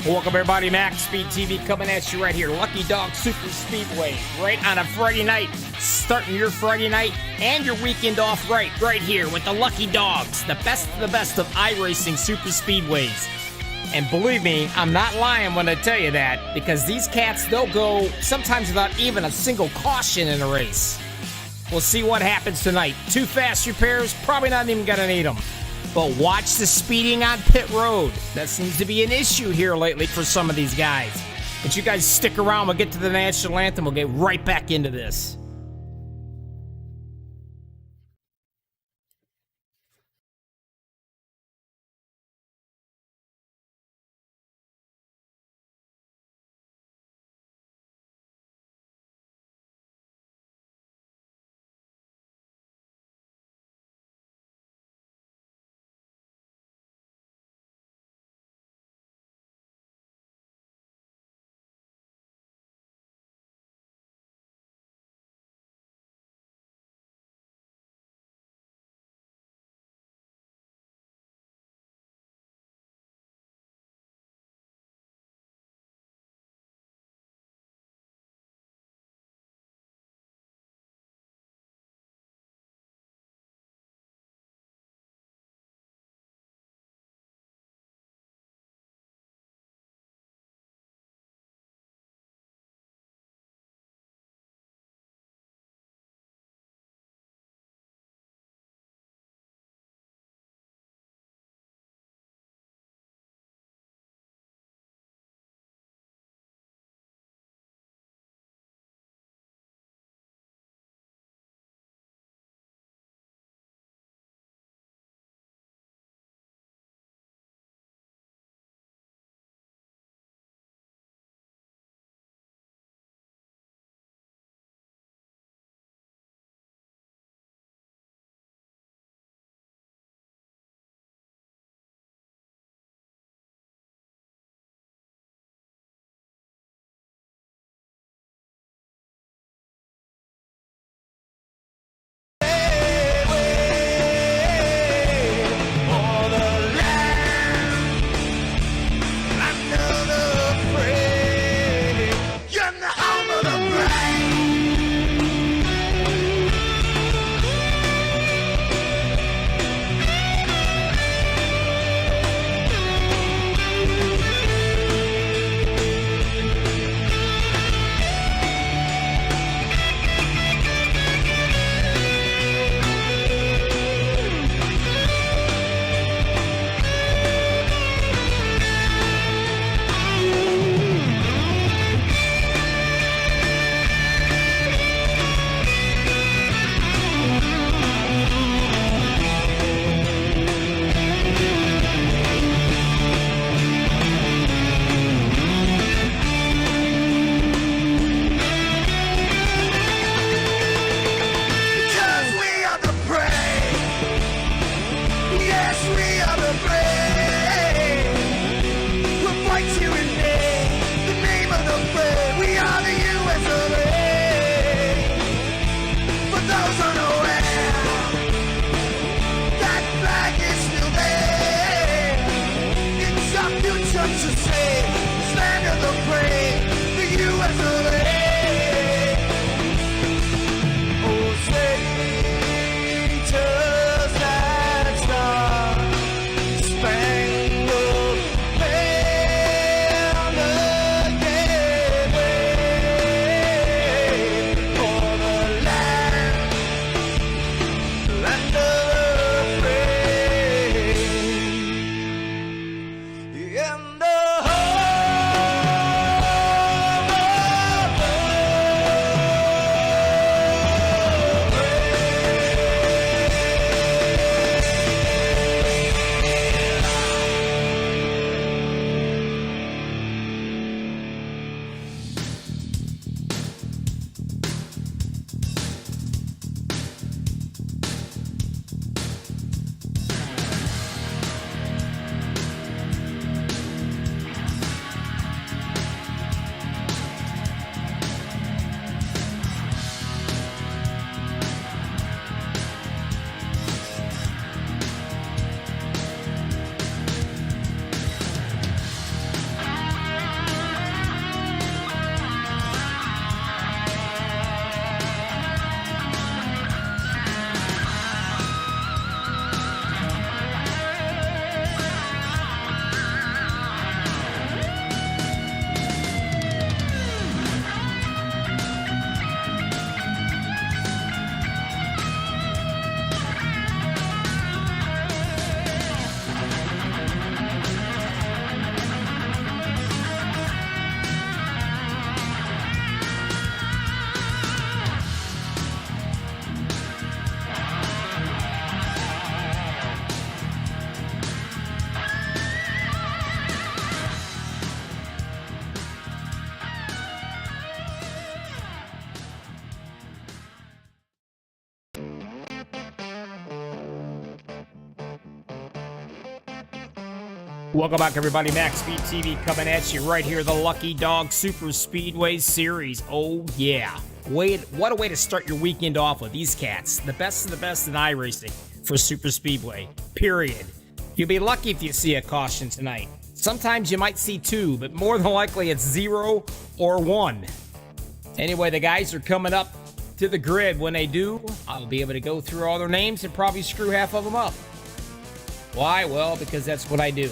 Welcome everybody, MaxspeedTV coming at you right here. Lucky Dog Super Speedway, right on a Friday night. Starting your Friday night and your weekend off right here with the Lucky Dogs, the best of the best of iRacing Super Speedways. And believe me, I'm not lying when I tell you that, because these cats, they'll go sometimes without even a single caution in a race. We'll see what happens tonight. Too fast repairs, probably not even gonna need them. But watch the speeding on pit road. That seems to be an issue here lately for some of these guys. But you guys stick around. We'll get to the national anthem. We'll get right back into this. Welcome back, everybody. MaxspeedTV coming at you right here, the Lucky Dog Super Speedway Series. Oh, yeah. What a way to start your weekend off with these cats. The best of the best in iRacing for Super Speedway, period. You'll be lucky if you see a caution tonight. Sometimes you might see 2, but more than likely it's 0 or 1. Anyway, the guys are coming up to the grid. When they do, I'll be able to go through all their names and probably screw half of them up. Why? Well, because that's what I do.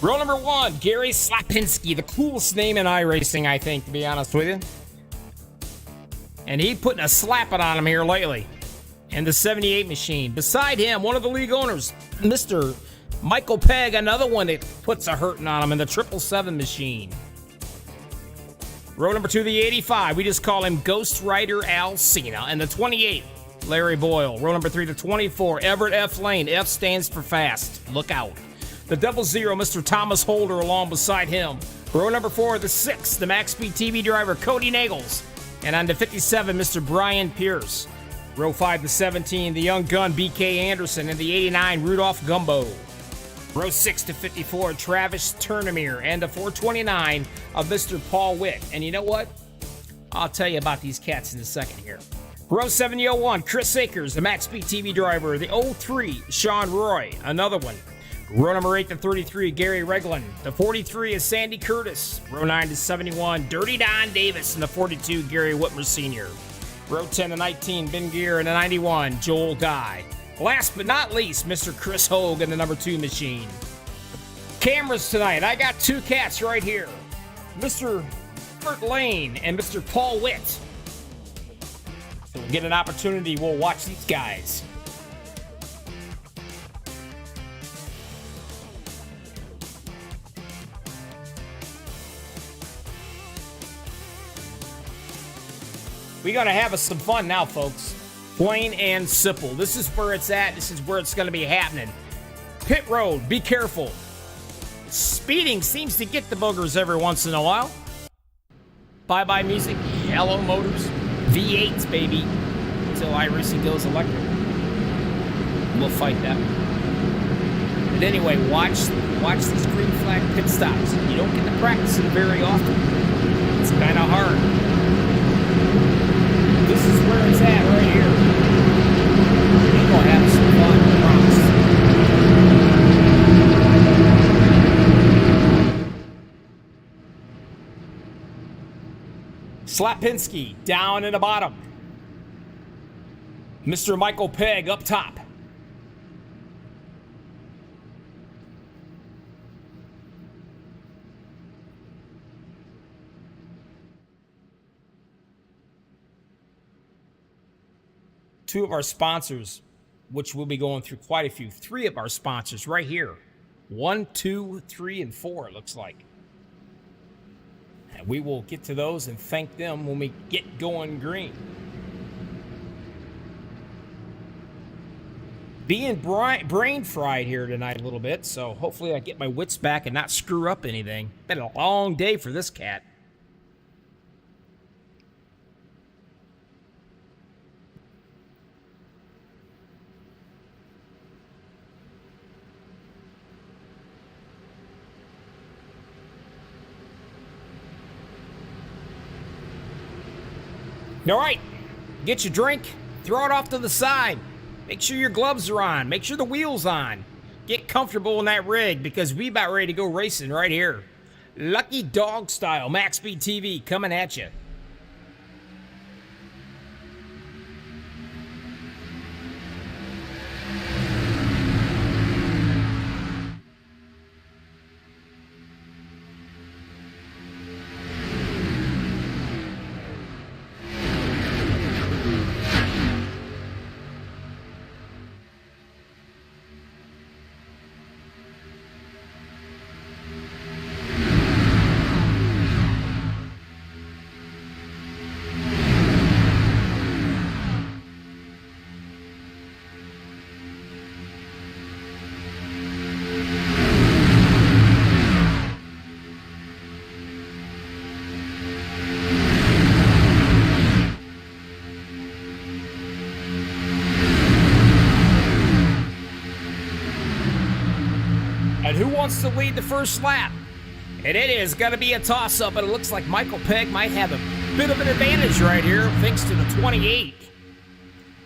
Row number 1, Gary Slapinski, the coolest name in iRacing, I think, to be honest with you. And he putting a slapping on him here lately. And the 78 machine. Beside him, one of the league owners, Mr. Michael Pegg, another one that puts a hurting on him in the 777 machine. Row number 2, the 85. We just call him Ghost Rider Al Cena. And the 28, Larry Boyle. Row number 3, the 24, Everett F. Lane. F stands for fast. Look out. The 00, Mr. Thomas Holder, along beside him. Row number 4, the 6, the MaxspeedTV driver, Cody Nagels. And on the 57, Mr. Brian Pierce. Row 5, the 17, the young gun, BK Anderson. And the 89, Rudolph Gumbo. Row 6 to 54, Travis Turnamere. And the 429 of Mr. Paul Witt. And you know what? I'll tell you about these cats in a second here. Row 7, the 01, Chris Akers, the MaxspeedTV driver. The 03, Sean Roy, another one. Row number 8 to 33, Gary Regland. The 43 is Sandy Curtis. Row 9 to 71, Dirty Don Davis. And the 42, Gary Whitmer Sr. Row 10 to 19, Ben Gear. And the 91, Joel Guy. Last but not least, Mr. Chris Hogue in the number 2 machine. Cameras tonight. I got 2 cats right here. Mr. Bert Lane and Mr. Paul Witt. So we'll get an opportunity. We'll watch these guys. We're going to have some fun now, folks. Plain and simple. This is where it's at. This is where it's going to be happening. Pit road, be careful. Speeding seems to get the boogers every once in a while. Bye-bye music. Hello Motors. V8s, baby. Until iRacing goes electric. We'll fight that one. But anyway, watch these green flag pit stops. You don't get to practice them very often. It's kind of hard. This is where it's at right here. We're going to have some fun, I promise. Slapinski down in the bottom. Mr. Michael Pegg up top. Two of our sponsors, which we'll be going through quite a few. 3 of our sponsors right here. 1, 2, 3, and 4, it looks like. And we will get to those and thank them when we get going green. Being brain fried here tonight a little bit, so hopefully I get my wits back and not screw up anything. Been a long day for this cat. All right, get your drink, throw it off to the side. Make sure your gloves are on. Make sure the wheel's on. Get comfortable in that rig because we about ready to go racing right here. Lucky Dog style, MaxspeedTV coming at you. wants to lead the first lap? And it is going to be a toss-up, but it looks like Michael Pegg might have a bit of an advantage right here, thanks to the 28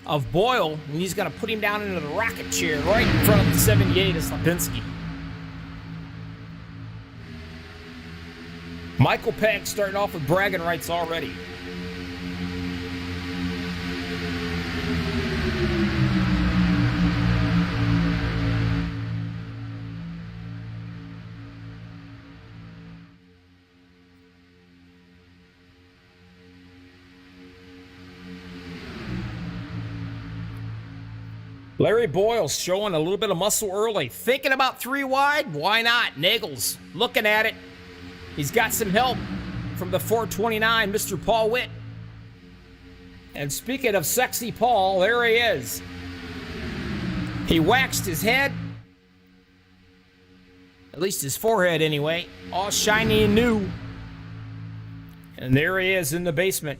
of Boyle. And he's going to put him down into the rocket chair right in front of the 78 of Slapinski. Michael Pegg starting off with bragging rights already. Larry Boyle showing a little bit of muscle early. Thinking about 3 wide? Why not? Nagels looking at it. He's got some help from the 429, Mr. Paul Witt. And speaking of sexy Paul, there he is. He waxed his head. At least his forehead anyway. All shiny and new. And there he is in the basement.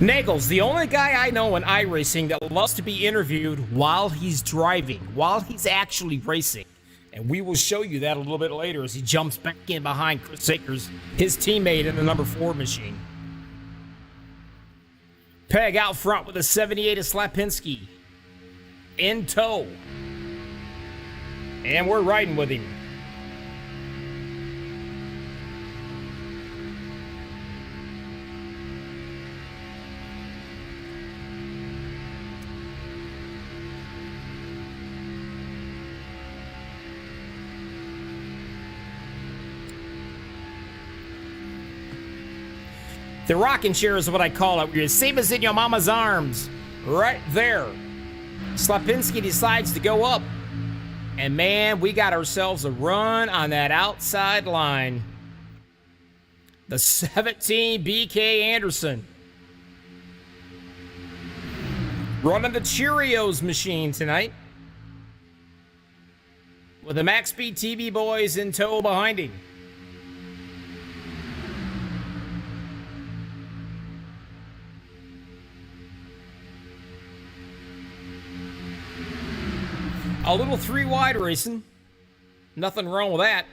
Nagels, the only guy I know in iRacing that loves to be interviewed while he's driving, while he's actually racing. And we will show you that a little bit later as he jumps back in behind Chris Akers, his teammate in the number 4 machine. Pegg out front with a 78 of Slapinski. In tow. And we're riding with him. The rocking chair is what I call it. Same as in your mama's arms. Right there. Slapinski decides to go up. And man, we got ourselves a run on that outside line. The 17 BK Anderson. Running the Cheerios machine tonight. With the MaxspeedTV boys in tow behind him. A little 3 wide racing. Nothing wrong with that.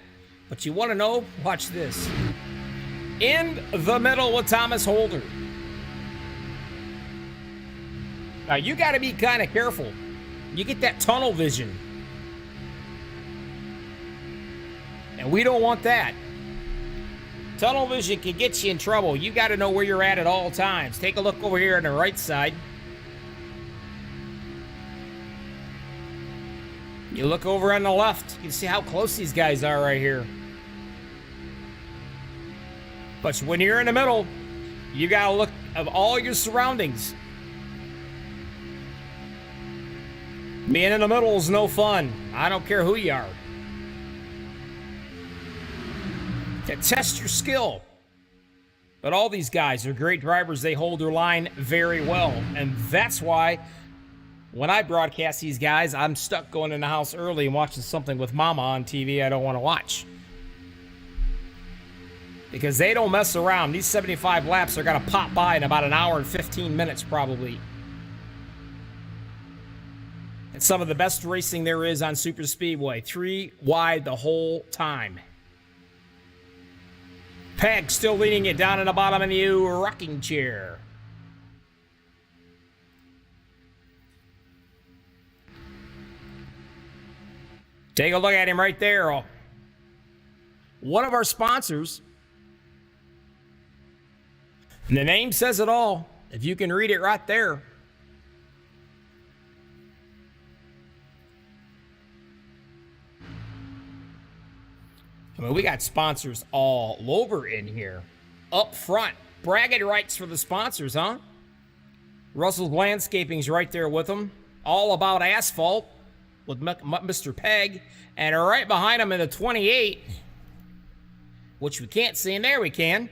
But you want to know? Watch this. In the middle with Thomas Holder. Now, you got to be kind of careful. You get that tunnel vision. And we don't want that. Tunnel vision can get you in trouble. You got to know where you're at all times. Take a look over here on the right side. You look over on the left, you can see how close these guys are right here. But when you're in the middle, you gotta look at all your surroundings. Being in the middle is no fun. I don't care who you are. To test your skill. But all these guys are great drivers. They hold their line very well. And that's why when I broadcast these guys, I'm stuck going in the house early and watching something with Mama on TV I don't want to watch. Because they don't mess around. These 75 laps are going to pop by in about an hour and 15 minutes probably. It's some of the best racing there is on Super Speedway. 3 wide the whole time. Pegg still leading it down in the bottom of the rocking chair. Take a look at him right there. One of our sponsors. And the name says it all. If you can read it right there. I mean, we got sponsors all over in here. Up front. Bragging rights for the sponsors, huh? Russell's Landscaping's right there with them. All about asphalt. With Mr. Pegg, and right behind him in the 28, which we can't see, and there we can.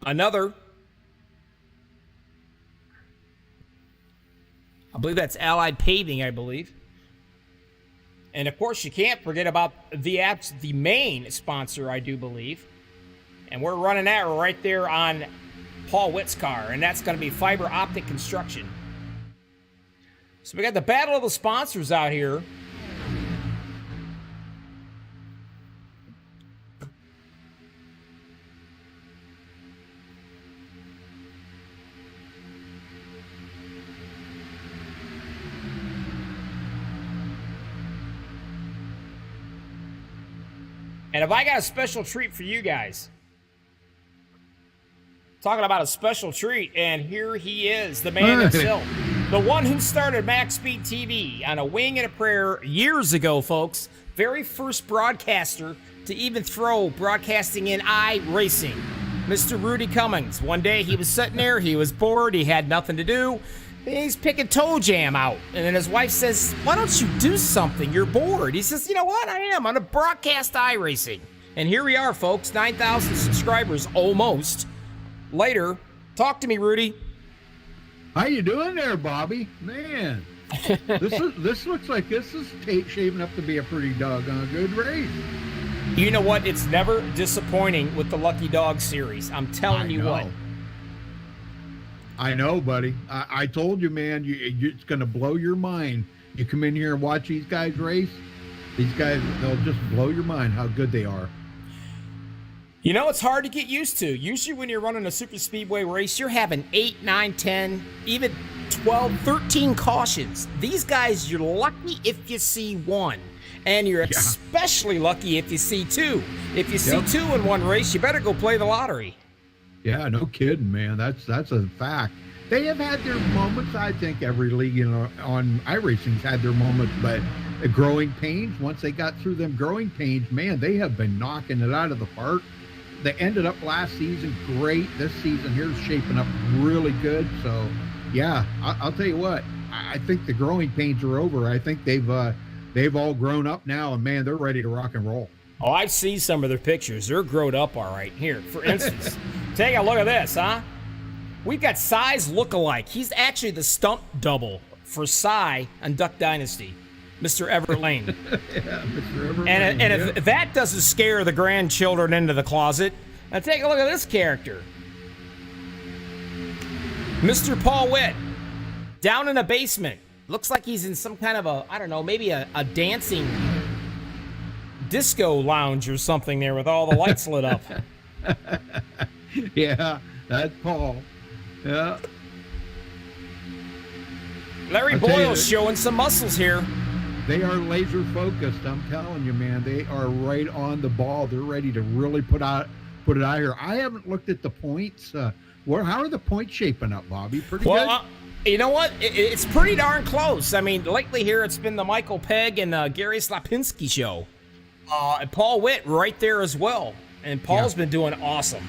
Another, I believe that's Allied Paving, I believe. And of course, you can't forget about the main sponsor, I do believe. And we're running that right there on Paul Witt's car, and that's going to be Fiber Optic Construction. So we got the battle of the sponsors out here. And if I got a special treat for you guys, talking about a special treat, and here he is, the man himself, the one who started MaxspeedTV on a wing and a prayer years ago, folks. Very first broadcaster to even throw broadcasting in iRacing, Mr. Rudy Cummings. One day he was sitting there, he was bored, he had nothing to do. He's picking toe jam out. And then his wife says, why don't you do something? You're bored. He says, you know what? I am. I'm going to broadcast iRacing. And here we are, folks. 9,000 subscribers almost. Later. Talk to me, Rudy. How you doing there, Bobby? Man, this looks like this is shaping up to be a pretty doggone good race. You know what? It's never disappointing with the Lucky Dog series. I'm telling you what. I know, buddy. I told you, man, it's going to blow your mind. You come in here and watch these guys race. These guys, they'll just blow your mind how good they are. You know, it's hard to get used to. Usually when you're running a super speedway race, you're having 8, 9, 10, even 12, 13 cautions. These guys, you're lucky if you see one. And you're especially lucky if you see two. If you see two in one race, you better go play the lottery. Yeah, no kidding, man. That's a fact. They have had their moments. I think every league on iRacing's had their moments, but the growing pains, once they got through them growing pains, man, they have been knocking it out of the park. They ended up last season great. This season here's shaping up really good. So, yeah, I'll tell you what. I think the growing pains are over. I think they've all grown up now, and man, they're ready to rock and roll. Oh, I see some of their pictures. They're grown up all right. Here, for instance, take a look at this, huh? We've got Cy's lookalike. He's actually the stunt double for Cy on Duck Dynasty, Mr. Everett Lane. Yeah, Mr. Everett Lane. And if that doesn't scare the grandchildren into the closet, now take a look at this character. Mr. Paul Witt, down in a basement. Looks like he's in some kind of a, I don't know, maybe a dancing disco lounge or something there with all the lights lit up. Yeah, that's Paul. Yeah. Larry Boyle's showing some muscles here. They are laser focused. I'm telling you, man. They are right on the ball. They're ready to really put it out here. I haven't looked at the points. How are the points shaping up, Bobby? Pretty good. You know what? It's pretty darn close. I mean, lately here it's been the Michael Pegg and Gary Slapinski show. And Paul Witt right there as well. And Paul's been doing awesome.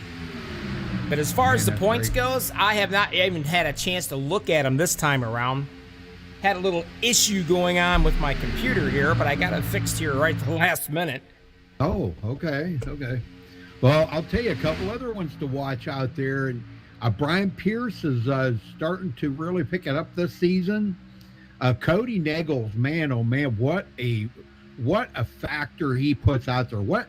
But as far as the points goes, I have not even had a chance to look at them this time around. Had a little issue going on with my computer here, but I got it fixed here right at the last minute. Oh, okay. Well, I'll tell you a couple other ones to watch out there. And Brian Pierce is starting to really pick it up this season. Cody Neggles, man, oh man, what a factor he puts out there.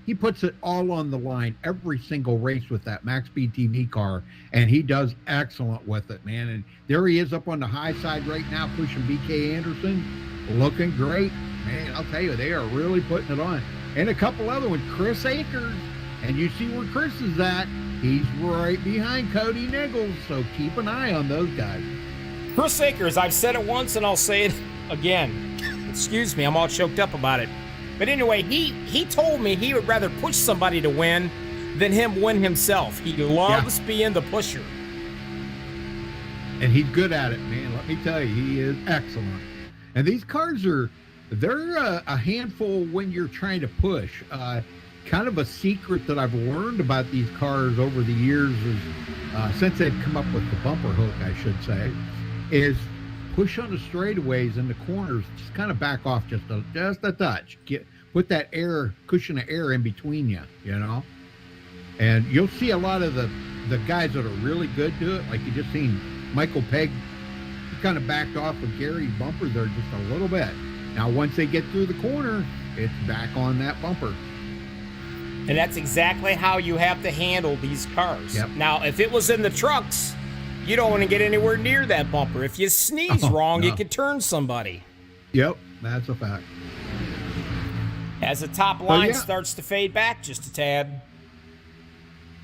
He puts it all on the line every single race with that MaxspeedTV car, and he does excellent with it, man. And there he is up on the high side right now, pushing BK Anderson, looking great, man. I'll tell you, they are really putting it on. And a couple other ones, Chris Akers, and you see where Chris is at. He's right behind Cody Neggles, so keep an eye on those guys. Chris Akers, I've said it once and I'll say it again. Excuse me, I'm all choked up about it. But anyway, he told me he would rather push somebody to win than him win himself. He loves being the pusher. And he's good at it, man. Let me tell you, he is excellent. And these cars they're a handful when you're trying to push. Kind of a secret that I've learned about these cars over the years is, since they've come up with the bumper hook, I should say, is push on the straightaways and the corners, just kind of back off just a touch. Put that cushion of air in between you, you know? And you'll see a lot of the guys that are really good to it, like you just seen Michael Pegg, he kind of backed off of Gary's bumper there just a little bit. Now, once they get through the corner, it's back on that bumper. And that's exactly how you have to handle these cars. Yep. Now, if it was in the trucks, you don't want to get anywhere near that bumper. If you sneeze wrong, no. you could turn somebody. Yep, that's a fact. As the top line starts to fade back just a tad.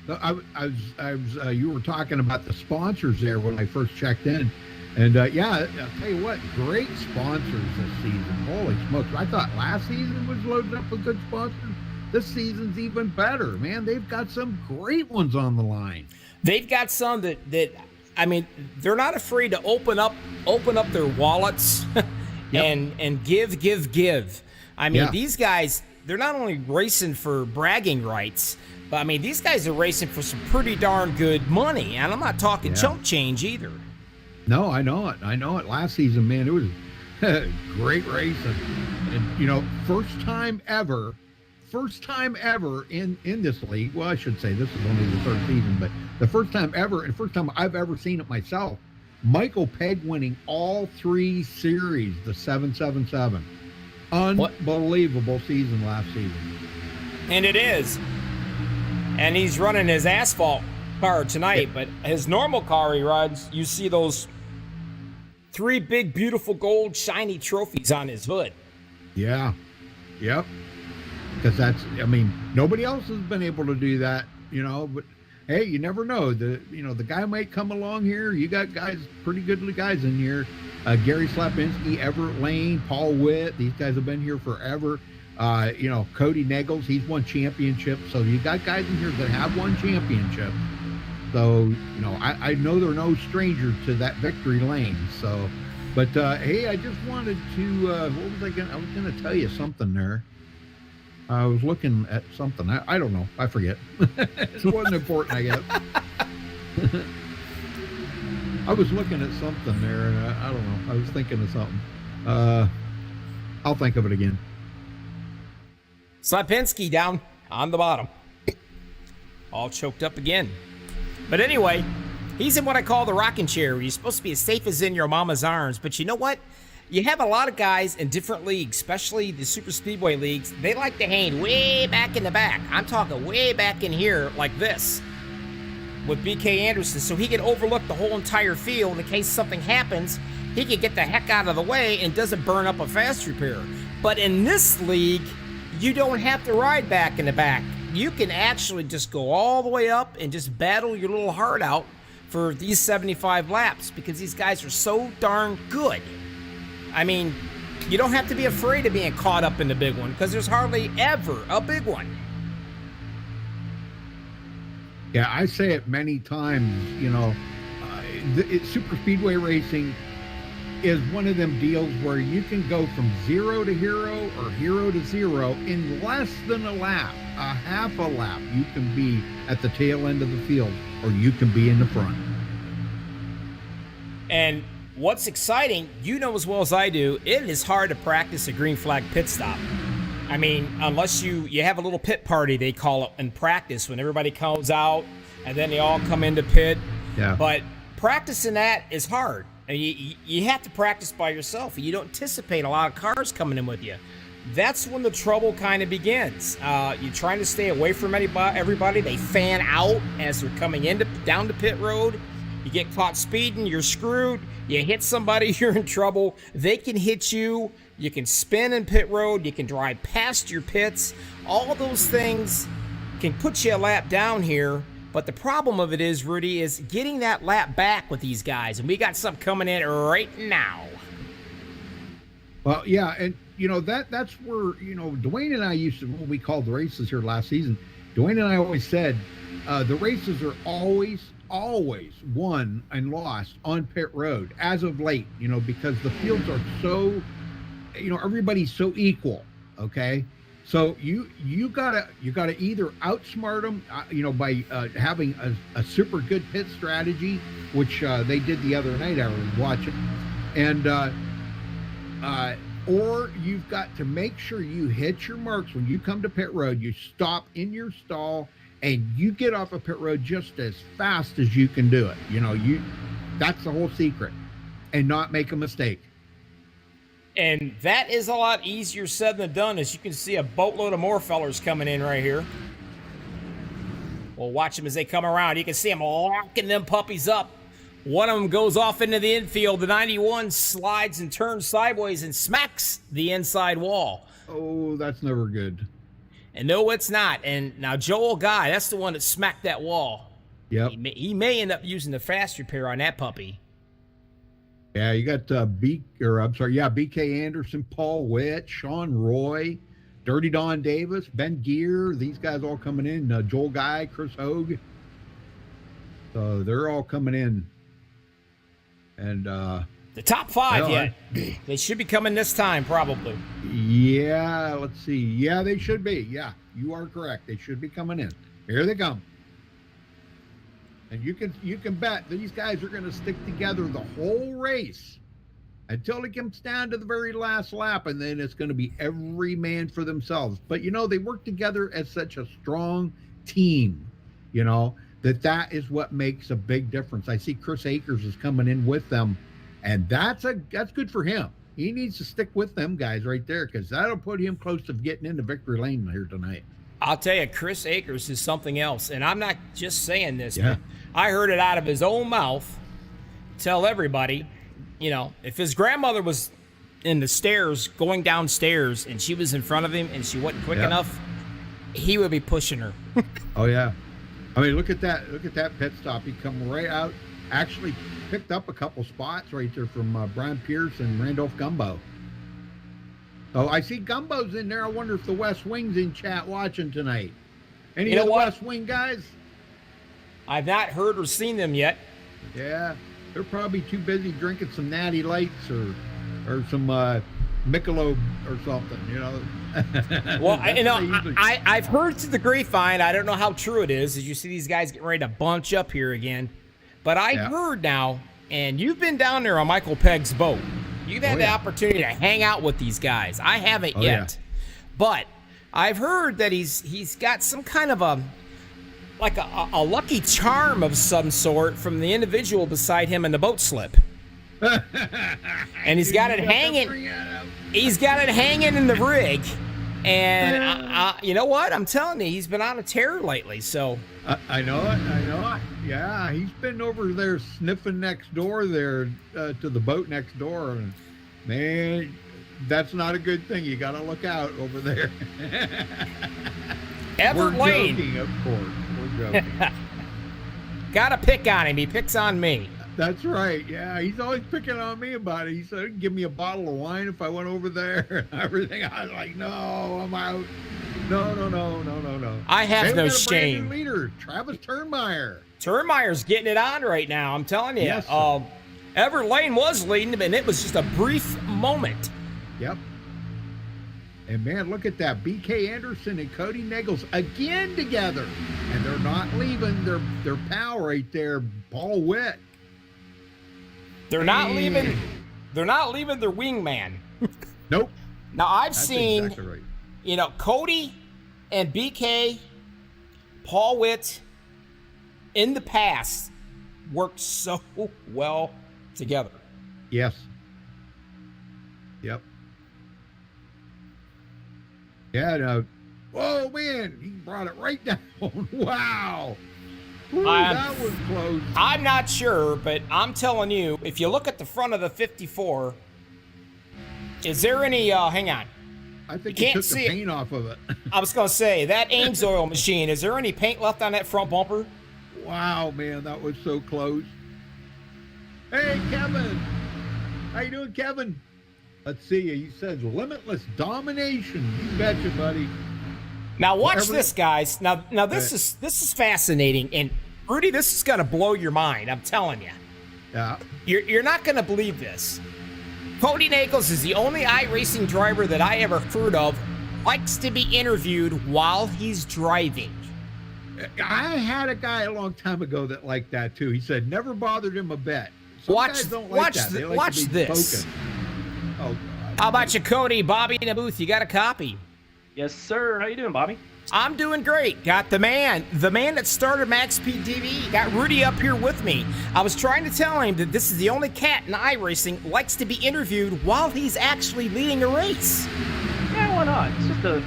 You were talking about the sponsors there when I first checked in. And, I'll tell you what, great sponsors this season. Holy smokes. I thought last season was loaded up with good sponsors. This season's even better, man. They've got some great ones on the line. They've got some that I mean, they're not afraid to open up their wallets and give. I mean, these guys, they're not only racing for bragging rights, but I mean, these guys are racing for some pretty darn good money. And I'm not talking chump change either. No, I know it. Last season, man, it was great racing. And, first time ever in this league. Well, I should say this is only the third season, but the first time ever, and first time I've ever seen it myself, Michael Pegg winning all 3 series, the 777. Unbelievable season last season. And it is. And he's running his asphalt car tonight, but his normal car he rides, you see those 3 big, beautiful gold shiny trophies on his hood. Yeah. Yep. Because nobody else has been able to do that, but hey, you never know. The guy might come along here. You got guys, pretty good guys in here. Gary Slapinski, Everett Lane, Paul Witt. These guys have been here forever. Cody Neggles, he's won championships. So you got guys in here that have won championships. So, I know they're no stranger to that victory lane. So, but hey, I just wanted to, I was going to tell you something there. I was looking at something. I don't know. I forget. It wasn't important, I guess. I was looking at something there, and I don't know. I was thinking of something. I'll think of it again. Slapinski down on the bottom. All choked up again. But anyway, he's in what I call the rocking chair. He's supposed to be as safe as in your mama's arms. But you know what? You have a lot of guys in different leagues, especially the super speedway leagues. They like to hang way back in the back. I'm talking way back in here like this with BK Anderson, so he can overlook the whole entire field in case something happens. He can get the heck out of the way and doesn't burn up a fast repair. But in this league, you don't have to ride back in the back. You can actually just go all the way up and just battle your little heart out for these 75 laps because these guys are so darn good. I mean, you don't have to be afraid of being caught up in the big one because there's hardly ever a big one. Yeah, I say it many times, super speedway racing is one of them deals where you can go from 0 to hero or hero to 0 in less than a lap, a half a lap. You can be at the tail end of the field or you can be in the front. And what's exciting, as well as I do, it is hard to practice a green flag pit stop. I mean, unless you have a little pit party, they call it, in practice when everybody comes out and then they all come into pit. Yeah. But practicing that is hard. And you have to practice by yourself. You don't anticipate a lot of cars coming in with you. That's when the trouble kind of begins. You're trying to stay away from everybody. They fan out as they're coming down the pit road. You get caught speeding, you're screwed. You hit somebody, you're in trouble. They can hit you. You can spin in pit road. You can drive past your pits. All those things can put you a lap down here. But the problem of it is, Rudy, is getting that lap back with these guys. And we got something coming in right now. Well, yeah, and, that's where, Dwayne and I used to, when we called the races here last season, Dwayne and I always said the races are always won and lost on pit road as of late, because the fields are so, everybody's so equal. Okay. So you gotta either outsmart them, by having a super good pit strategy, which they did the other night. I was watching, and or you've got to make sure you hit your marks when you come to pit road. You stop in your stall and you get off of pit road just as fast as you can do it. That's the whole secret, and not make a mistake. And that is a lot easier said than done. As you can see, a boatload of more fellers coming in right here. We'll watch them as they come around. You can see them locking them puppies up. One of them goes off into the infield. The 91 slides and turns sideways and smacks the inside wall. Oh, that's never good. And no, it's not. And now Joel Guy, that's the one that smacked that wall. Yep. He may end up using the fast repair on that puppy. Yeah, you got BK Anderson, Paul Witt, Sean Roy, Dirty Don Davis, Ben Gear. These guys all coming in. Joel Guy, Chris Hogue. So they're all coming in. And the top 5 yet. They should be coming this time, probably. Yeah, let's see. Yeah, they should be. Yeah, you are correct. They should be coming in. Here they come. And you can bet these guys are going to stick together the whole race until it comes down to the very last lap, and then it's going to be every man for themselves. But they work together as such a strong team. That is what makes a big difference. I see Chris Akers is coming in with them, and that's good for him. He needs to stick with them guys right there, because that'll put him close to getting into victory lane here tonight. I'll tell you, Chris Akers is something else, and I'm not just saying this. Yeah. But I heard it out of his own mouth. Tell everybody, if his grandmother was in the stairs, going downstairs, and she was in front of him, and she wasn't quick enough, he would be pushing her. Oh yeah, I mean, look at that! Look at that pit stop. He come right out. Actually, picked up a couple spots right there from Brian Pierce and Randolph Gumbo. Oh, I see Gumbo's in there. I wonder if the West Wing's in chat watching tonight. Any of the West Wing guys? I've not heard or seen them yet. Yeah, they're probably too busy drinking some Natty Lights or some Michelob or something, Well, I've heard through the grapevine. I don't know how true it is, as you see these guys getting ready to bunch up here again. But I heard now, and you've been down there on Michael Pegg's boat. You've had the opportunity to hang out with these guys. I haven't yet. But I've heard that he's got some kind of a lucky charm of some sort from the individual beside him in the boat slip. And he's got it hanging. He's got it hanging in the rig. And you know what? I'm telling you, he's been on a tear lately. So I know it. Yeah, he's been over there sniffing next door there to the boat next door, and man, that's not a good thing. You got to look out over there. Everett Lane, joking, of course. We're joking. Gotta pick on him. He picks on me. That's right. Yeah, he's always picking on me about it. He said he'd give me a bottle of wine if I went over there and everything. I was like, no, I'm out. No. I have no Brand shame. new leader, Travis Turnmeyer. Turnmeyer's getting it on right now. I'm telling you. Yes, Everett Lane was leading, and it was just a brief moment. Yep. And man, look at that. BK Anderson and Cody Nagels again together. And they're not leaving their pal right there, Paul Witt. They're not leaving their wingman. Nope. Now I've That's seen exactly right. Cody and BK, Paul Witt in the past worked so well together. Yes. Yep. Yeah, whoa, man, he brought it right down. Wow. Ooh, that was close. I'm not sure, but I'm telling you, if you look at the front of the 54, is there any, hang on. I think he took the paint off of it. I was going to say, that Ames oil machine, is there any paint left on that front bumper? Wow, man, that was so close. Hey, Kevin. How you doing, Kevin? Let's see. He says limitless domination. You betcha, buddy. Now watch this, guys. Now this is fascinating, and Rudy, this is gonna blow your mind. I'm telling you. Yeah. You're not gonna believe this. Cody Nagels is the only iRacing driver that I ever heard of likes to be interviewed while he's driving. I had a guy a long time ago that liked that too. He said never bothered him a bit. Some guys don't like that. They like watch to be this. spoken. Oh, God. How about you, Cody? Bobby in the booth, you got a copy. Yes, sir. How you doing, Bobby? I'm doing great. Got the man that started MaxspeedTV. Got Rudy up here with me. I was trying to tell him that this is the only cat in iRacing likes to be interviewed while he's actually leading a race. Yeah, why not? It's just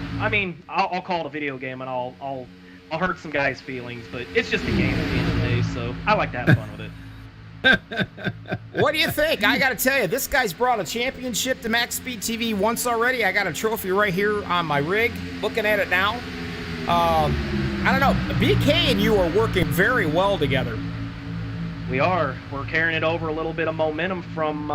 I'll call it a video game and I'll hurt some guys' feelings, but it's just a game at the end of the day, so I like to have fun with it. What do you think? I got to tell you, this guy's brought a championship to MaxspeedTV once already. I got a trophy right here on my rig. Looking at it now. I don't know. BK and you are working very well together. We are. We're carrying it over a little bit of momentum from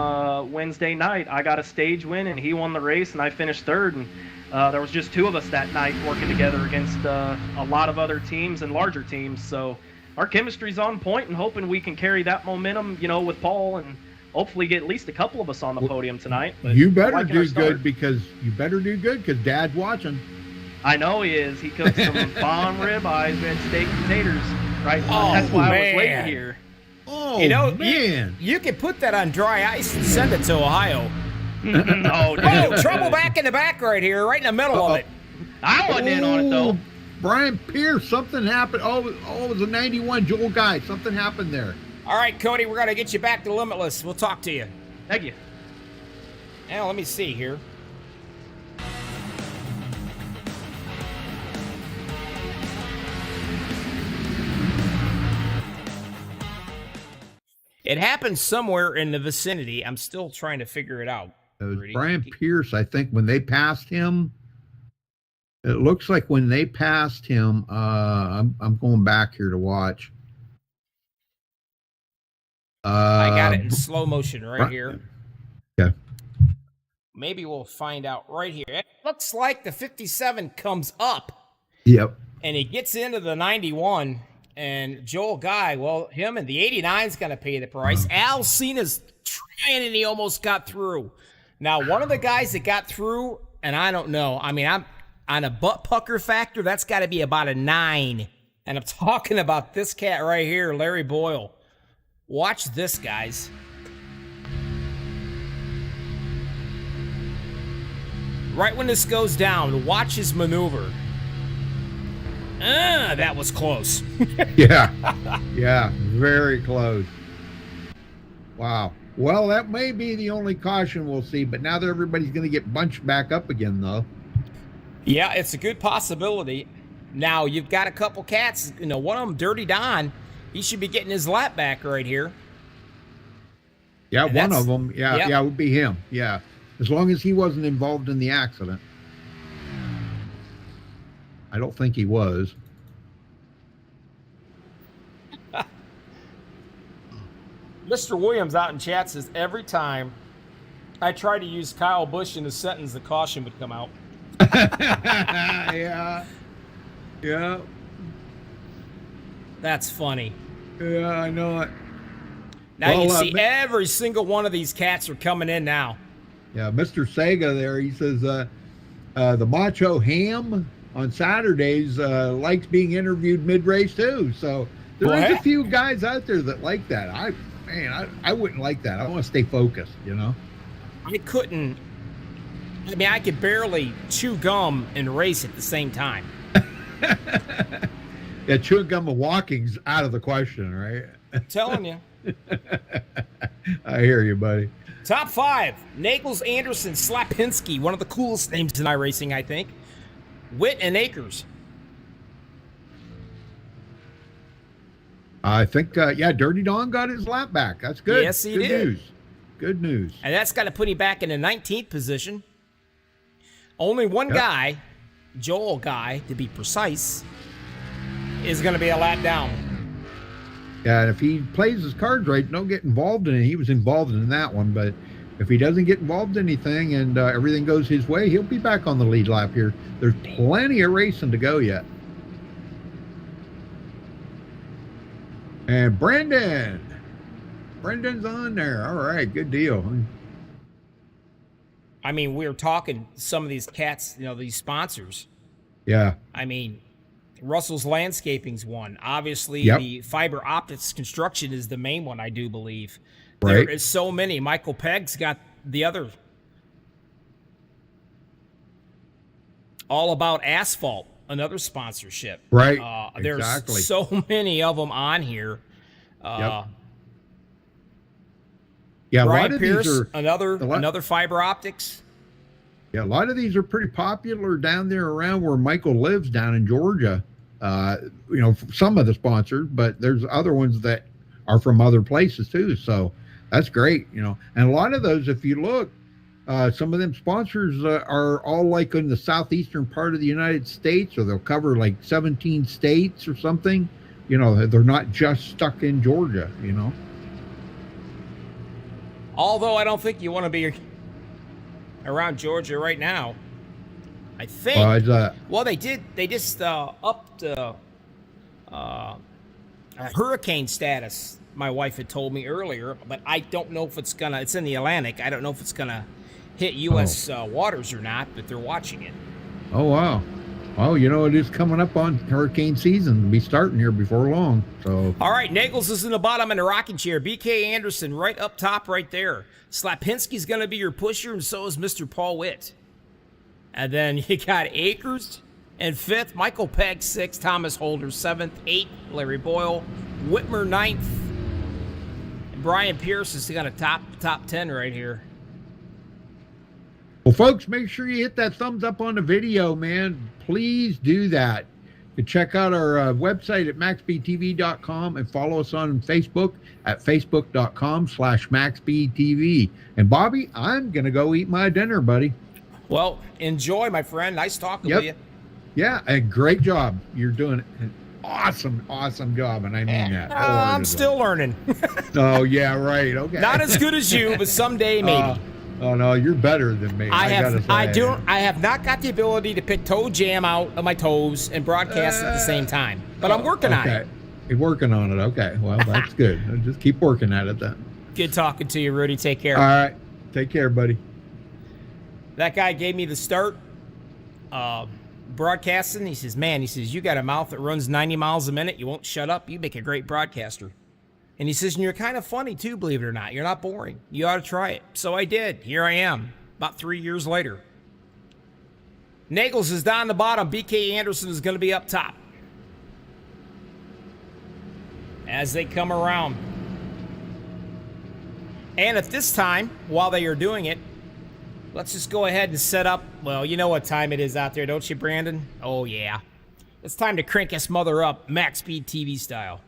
Wednesday night. I got a stage win, and he won the race, and I finished third. And there was just two of us that night working together against a lot of other teams and larger teams. So our chemistry's on point, and hoping we can carry that momentum, with Paul, and hopefully get at least a couple of us on the podium tonight. But you better do good because Dad's watching. I know he is. He cooked some bomb ribeyes and steak and potatoes. Right. Oh, that's why man. I was waiting here. Oh, man. You can put that on dry ice and send it to Ohio. Oh, trouble back in the back right here, right in the middle of it. I wasn't in on it, though. Brian Pierce, something happened. It was a 91 Joel guy. Something happened there. All right, Cody, we're going to get you back to Limitless. We'll talk to you. Thank you. Now, let me see here. It happened somewhere in the vicinity. I'm still trying to figure it out. It was Brian Pierce, I think, when they passed him. It looks like when they passed him, I'm going back here to watch. I got it in slow motion right here. Okay. Maybe we'll find out right here. It looks like the 57 comes up. Yep. And he gets into the 91. And Joel Guy, well, him and the 89's going to pay the price. Al Cena's trying, and he almost got through. Now, one of the guys that got through, and I don't know. I mean, I'm on a butt pucker factor. That's got to be about a 9. And I'm talking about this cat right here, Larry Boyle. Watch this, guys. Right when this goes down, watch his maneuver. That was close. Yeah, very close. Wow. Well, that may be the only caution we'll see, but now that everybody's going to get bunched back up again, though. Yeah, it's a good possibility. Now, you've got a couple cats. One of them, Dirty Don, he should be getting his lap back right here. Yeah, one of them. Yeah, it would be him. Yeah, as long as he wasn't involved in the accident. I don't think he was. Mr. Williams out in chat says, every time I try to use Kyle Busch in a sentence, the caution would come out. Yeah. That's funny. Yeah, I know it. Now you see every single one of these cats are coming in now. Yeah, Mr. Sega there, he says, the Macho Ham on Saturdays likes being interviewed mid-race too. So there is a few guys out there that like that. I wouldn't like that. I want to stay focused, I couldn't. I mean, I could barely chew gum and race at the same time. Yeah, chewing gum and walking's out of the question, right? I'm telling you. I hear you, buddy. Top 5. Nagels, Anderson, Slapinski. One of the coolest names in iRacing, I think. Witt and Akers. I think, Dirty Don got his lap back. That's good. Yes, he did. Good news. Good news. And that's got to put him back in the 19th position. Only one guy, Joel Guy, to be precise, is going to be a lap down. Yeah, and if he plays his cards right, don't get involved in it. He was involved in that one, but if he doesn't get involved in anything and everything goes his way, he'll be back on the lead lap here. There's plenty of racing to go yet. And Brendan's on there. All right, good deal. I mean, we're talking some of these cats, these sponsors. Yeah. I mean, Russell's Landscaping's one. Obviously, the Fiber Optics Construction is the main one, I do believe. Right. There is so many. Michael Pegg's got the other. All About Asphalt, another sponsorship. Right. There's Exactly. so many of them on here. Yep. Yeah, a Brian lot of Pierce, these are another fiber optics. Yeah, a lot of these are pretty popular down there around where Michael lives down in Georgia. Some of the sponsors, but there's other ones that are from other places too. So that's great, And a lot of those, if you look, some of them sponsors are all like in the southeastern part of the United States, or they'll cover like 17 states or something. They're not just stuck in Georgia, Although I don't think you want to be around Georgia right now. I think. Well, they did. They just upped a hurricane status. My wife had told me earlier, but I don't know if it's gonna. It's in the Atlantic. I don't know if it's gonna hit U.S. Waters or not. But they're watching it. Oh wow. Oh, it is coming up on hurricane season. It'll be starting here before long. So, all right, Nagels is in the bottom in the rocking chair. BK Anderson right up top, right there. Slapinski's going to be your pusher, and so is Mr. Paul Witt. And then you got Akers in 5th, Michael Pegg 6th, Thomas Holder 7th, 8th, Larry Boyle, Whitmer 9th, and Brian Pierce is going to top 10 right here. Well, folks, make sure you hit that thumbs up on the video, man. Please do that. You can check out our website at MaxspeedTV.com and follow us on Facebook at Facebook.com/MaxspeedTV. And Bobby, I'm going to go eat my dinner, buddy. Well, enjoy, my friend. Nice talking with you. Yeah, a great job. You're doing an awesome job, and I mean that. I'm still learning. Oh, yeah, right. Okay. Not as good as you, but someday maybe. Oh no, you're better than me. I have not got the ability to pick toe jam out of my toes and broadcast at the same time. But I'm working on it. You're working on it. Okay. Well, that's good. Just keep working at it then. Good talking to you, Rudy. Take care. All right. Take care, buddy. That guy gave me the start broadcasting. He says, you got a mouth that runs 90 miles a minute. You won't shut up. You make a great broadcaster. And he says, and you're kind of funny too, believe it or not. You're not boring. You ought to try it. So I did. Here I am, about 3 years later. Nagels is down the bottom. BK Anderson is going to be up top. As they come around. And at this time, while they are doing it, let's just go ahead and set up. Well, you know what time it is out there, don't you, Brandon? Oh, yeah. It's time to crank this mother up, Max Speed TV style.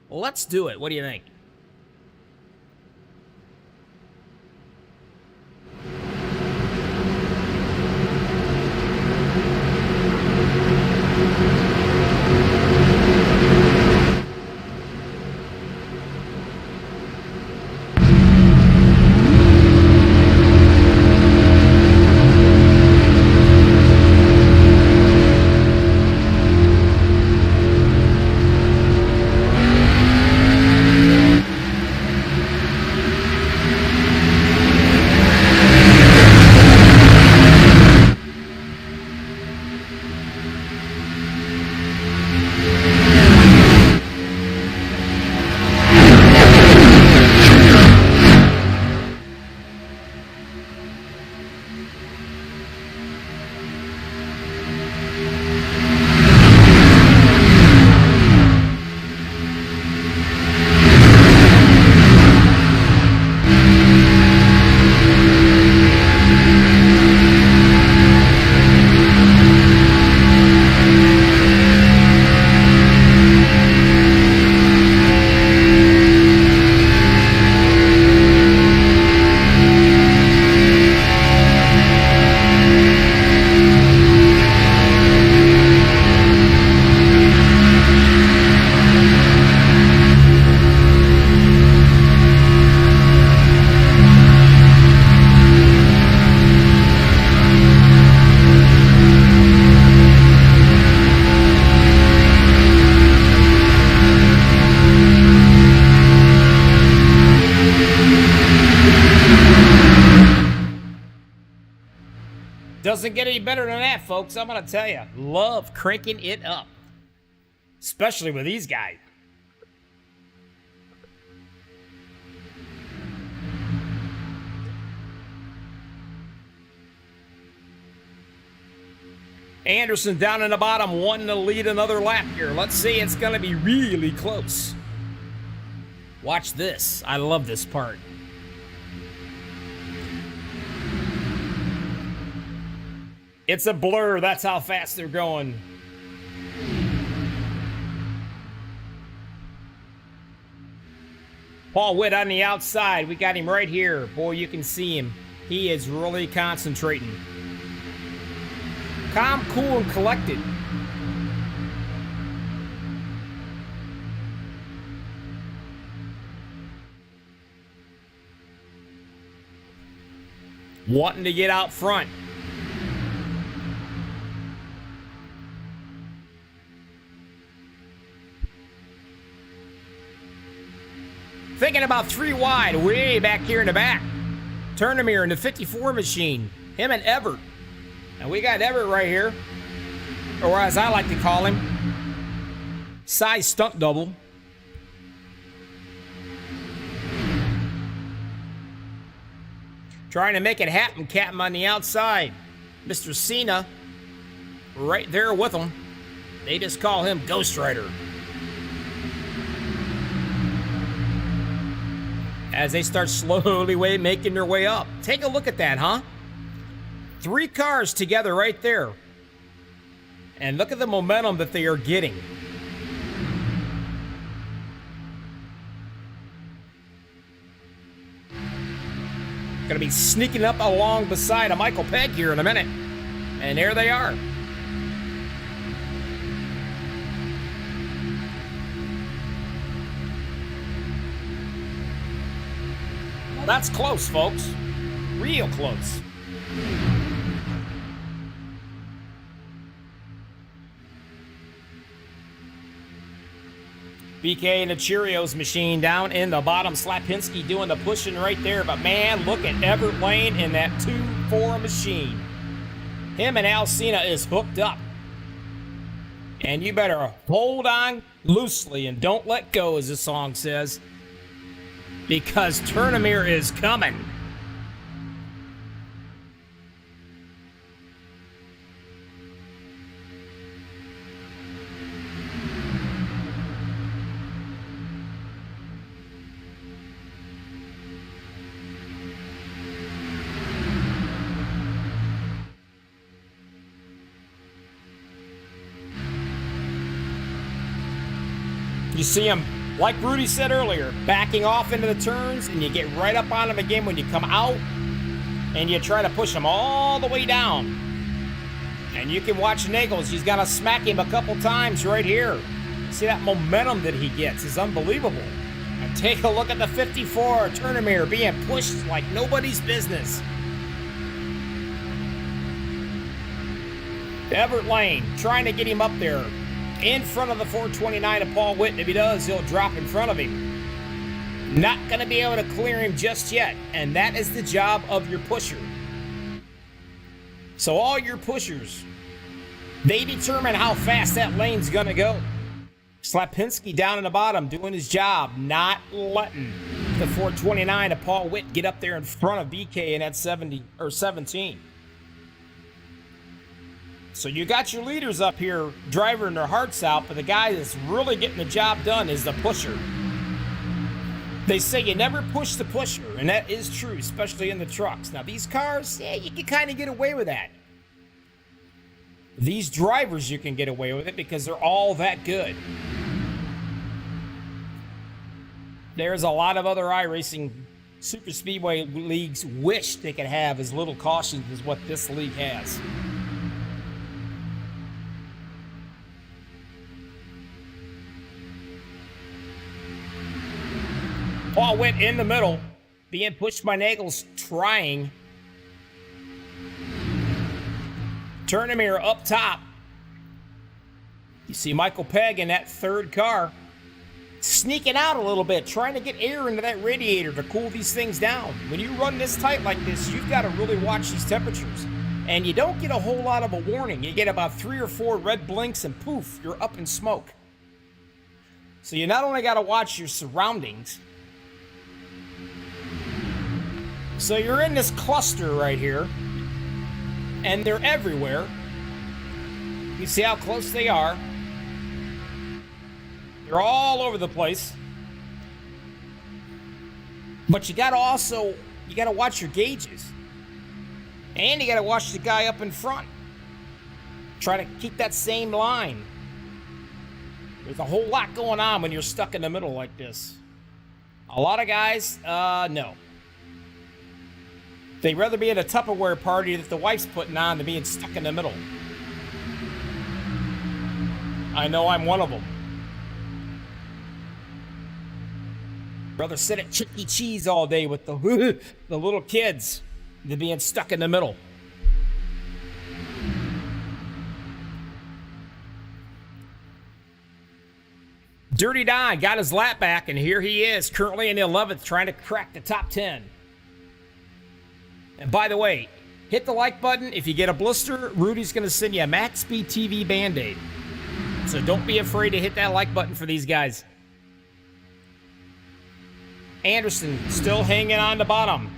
Let's do it. What do you think? Doesn't get any better than that, folks. I'm going to tell you. Love cranking it up. Especially with these guys. Anderson down in the bottom, wanting to lead another lap here. Let's see, it's going to be really close. Watch this. I love this part. It's a blur. That's how fast they're going. Paul Witt on the outside. We got him right here. Boy, you can see him. He is really concentrating. Calm, cool, and collected. Wanting to get out front. Thinking about 3 wide, way back here in the back. Turnamere in the 54 machine. Him and Everett. And we got Everett right here. Or as I like to call him, size stunt double. Trying to make it happen, Captain on the outside. Mr. Cena right there with him. They just call him Ghost Rider. As they start slowly making their way up. Take a look at that, huh? 3 cars together right there. And look at the momentum that they are getting. Gonna be sneaking up along beside a Michael Pegg here in a minute. And there they are. Well, that's close, folks. Real close. BK and the Cheerios machine down in the bottom. Slapinski doing the pushing right there. But man, look at Everett Lane in that 2-4 machine. Him and Al Cena is hooked up. And you better hold on loosely and don't let go, as the song says. Because Turnamere is coming. You see him, like Rudy said earlier, backing off into the turns, and you get right up on him again when you come out, and you try to push him all the way down. And you can watch Nagels. He's got to smack him a couple times right here. See that momentum that he gets is unbelievable. And take a look at the 54 Turnamere being pushed like nobody's business. Everett Lane trying to get him up there. In front of the 429 of Paul Witt. If he does, he'll drop in front of him. Not going to be able to clear him just yet. And that is the job of your pusher. So all your pushers, they determine how fast that lane's going to go. Slapinski down in the bottom doing his job, not letting the 429 of Paul Witt get up there in front of BK in that 70 or 17. So you got your leaders up here driving their hearts out, but the guy that's really getting the job done is the pusher. They say you never push the pusher, and that is true, especially in the trucks. Now these cars, yeah, you can kind of get away with that. These drivers, you can get away with it because they're all that good. There's a lot of other iRacing super speedway leagues wish they could have as little caution as what this league has. Paul Witt in the middle, being pushed by Nagels, trying. Turnamere up top. You see Michael Pegg in that 3rd car, sneaking out a little bit, trying to get air into that radiator to cool these things down. When you run this tight like this, you've got to really watch these temperatures. And you don't get a whole lot of a warning. You get about 3 or 4 red blinks and poof, you're up in smoke. So you not only got to watch your surroundings, so you're in this cluster right here, and they're everywhere. You see how close they are. They're all over the place. But you got to watch your gauges. And you got to watch the guy up in front. Try to keep that same line. There's a whole lot going on when you're stuck in the middle like this. A lot of guys, no. They'd rather be at a Tupperware party that the wife's putting on than being stuck in the middle. I know I'm one of them. Rather sit at Chuck E. Cheese all day with the little kids than being stuck in the middle. Dirty Don got his lap back, and here he is, currently in the 11th, trying to crack the top 10. And by the way, hit the like button. If you get a blister, Rudy's going to send you a MaxspeedTV Band-Aid. So don't be afraid to hit that like button for these guys. Anderson still hanging on the bottom,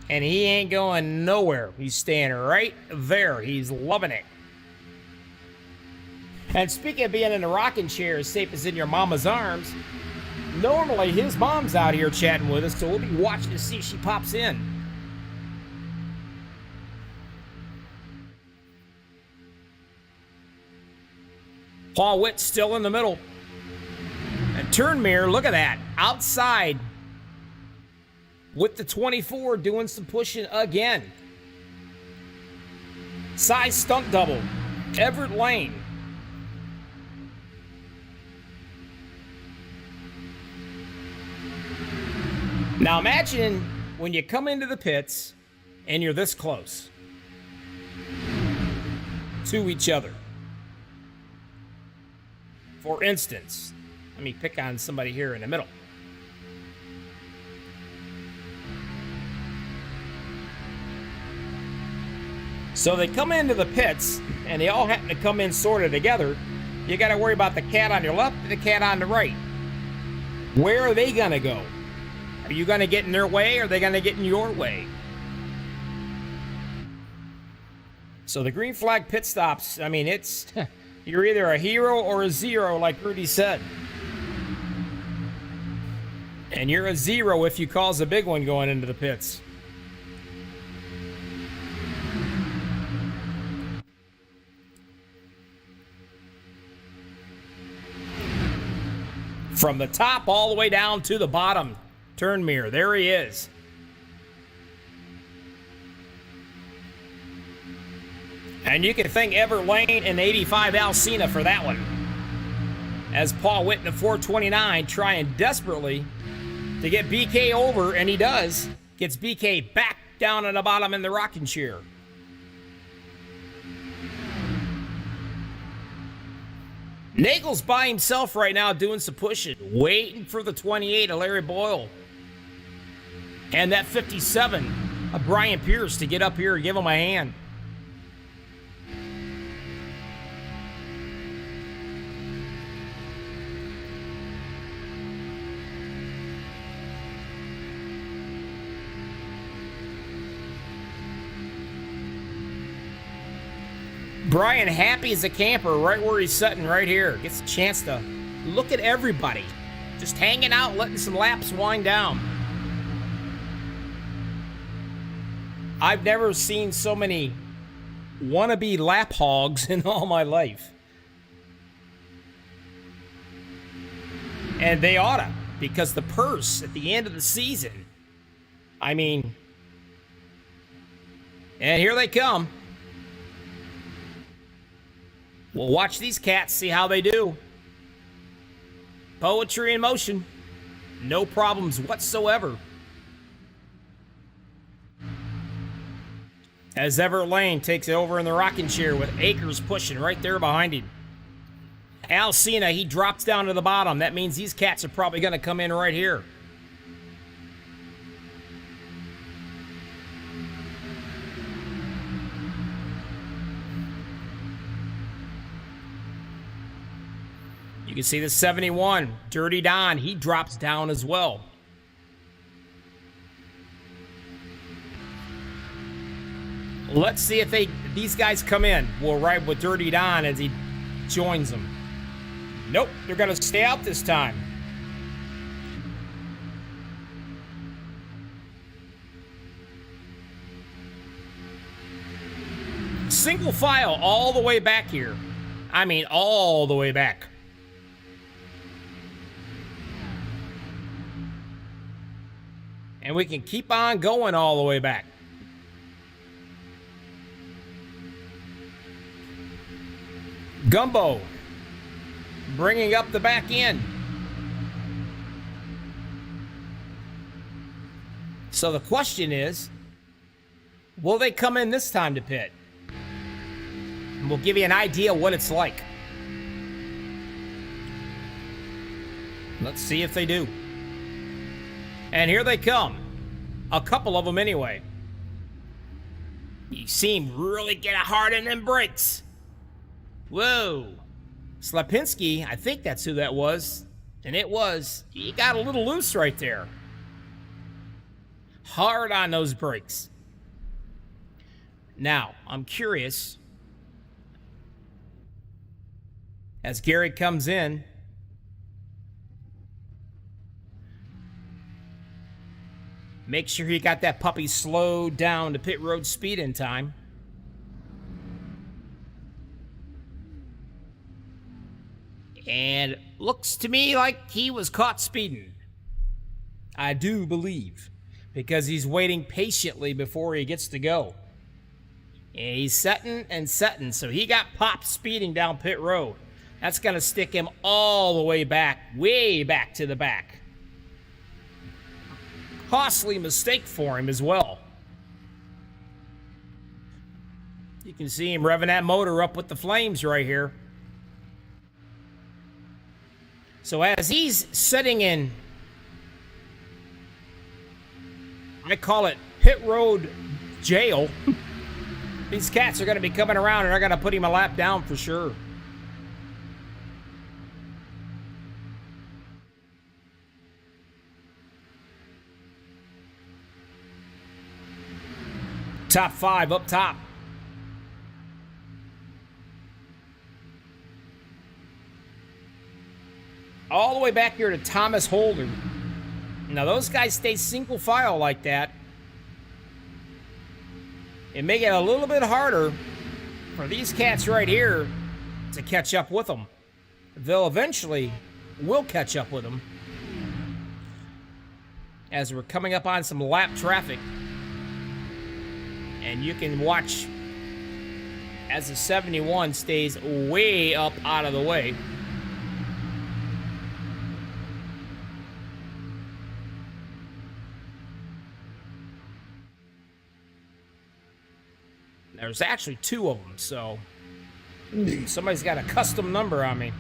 and he ain't going nowhere. He's staying right there. He's loving it. And speaking of being in a rocking chair as safe as in your mama's arms, normally his mom's out here chatting with us, so we'll be watching to see if she pops in. Paul Witt still in the middle. And Turnmere, look at that, outside with the 24 doing some pushing again. Size stunt double, Everett Lane. Now imagine when you come into the pits and you're this close to each other. For instance, let me pick on somebody here in the middle. So they come into the pits and they all happen to come in sort of together. You got to worry about the cat on your left and the cat on the right. Where are they going to go? Are you going to get in their way, or are they going to get in your way? So the green flag pit stops, I mean, it's you're either a hero or a zero, like Rudy said. And you're a zero if you cause a big one going into the pits. From the top all the way down to the bottom. Turnmere, there he is. And you can thank Everett Lane and 85 Alcina for that one. As Paul Witt in the 429 trying desperately to get BK over, and he does. Gets BK back down on the bottom in the rocking chair. Nagel's by himself right now doing some pushing, waiting for the 28 of Larry Boyle. And that 57 of Brian Pierce to get up here and give him a hand. Brian happy as a camper right where he's sitting right here. Gets a chance to look at everybody. Just hanging out, letting some laps wind down. I've never seen so many wannabe lap hogs in all my life. And they oughta, because the purse at the end of the season, I mean, and here they come. We'll watch these cats, see how they do. Poetry in motion. No problems whatsoever. As Everett Lane takes it over in the rocking chair with Akers pushing right there behind him. Alcina, he drops down to the bottom. That means these cats are probably going to come in right here. You can see the 71, Dirty Don, he drops down as well. Let's see if these guys come in. We'll ride with Dirty Don as he joins them. Nope, they're going to stay out this time. Single file all the way back here. I mean, all the way back. And we can keep on going all the way back. Gumbo bringing up the back end. So the question is, will they come in this time to pit? And we'll give you an idea what it's like. Let's see if they do. And here they come. A couple of them anyway. You see him really get hard in them brakes. Whoa. Slapinski, I think that's who that was. And it was. He got a little loose right there. Hard on those brakes. Now, I'm curious. As Gary comes in, make sure he got that puppy slowed down to pit road speed in time. And looks to me like he was caught speeding. I do believe. Because he's waiting patiently before he gets to go. And he's setting and setting. So he got popped speeding down pit road. That's going to stick him all the way back to the back. Costly mistake for him as well. You can see him revving that motor up with the flames right here. So as he's sitting in, I call it pit road jail, these cats are going to be coming around and they're going to put him a lap down for sure. Top 5 up top. All the way back here to Thomas Holder. Now those guys stay single file like that. It may get a little bit harder for these cats right here to catch up with them. They'll eventually will catch up with them as we're coming up on some lap traffic. And you can watch as the 71 stays way up out of the way. There's actually 2 of them, so somebody's got a custom number on me.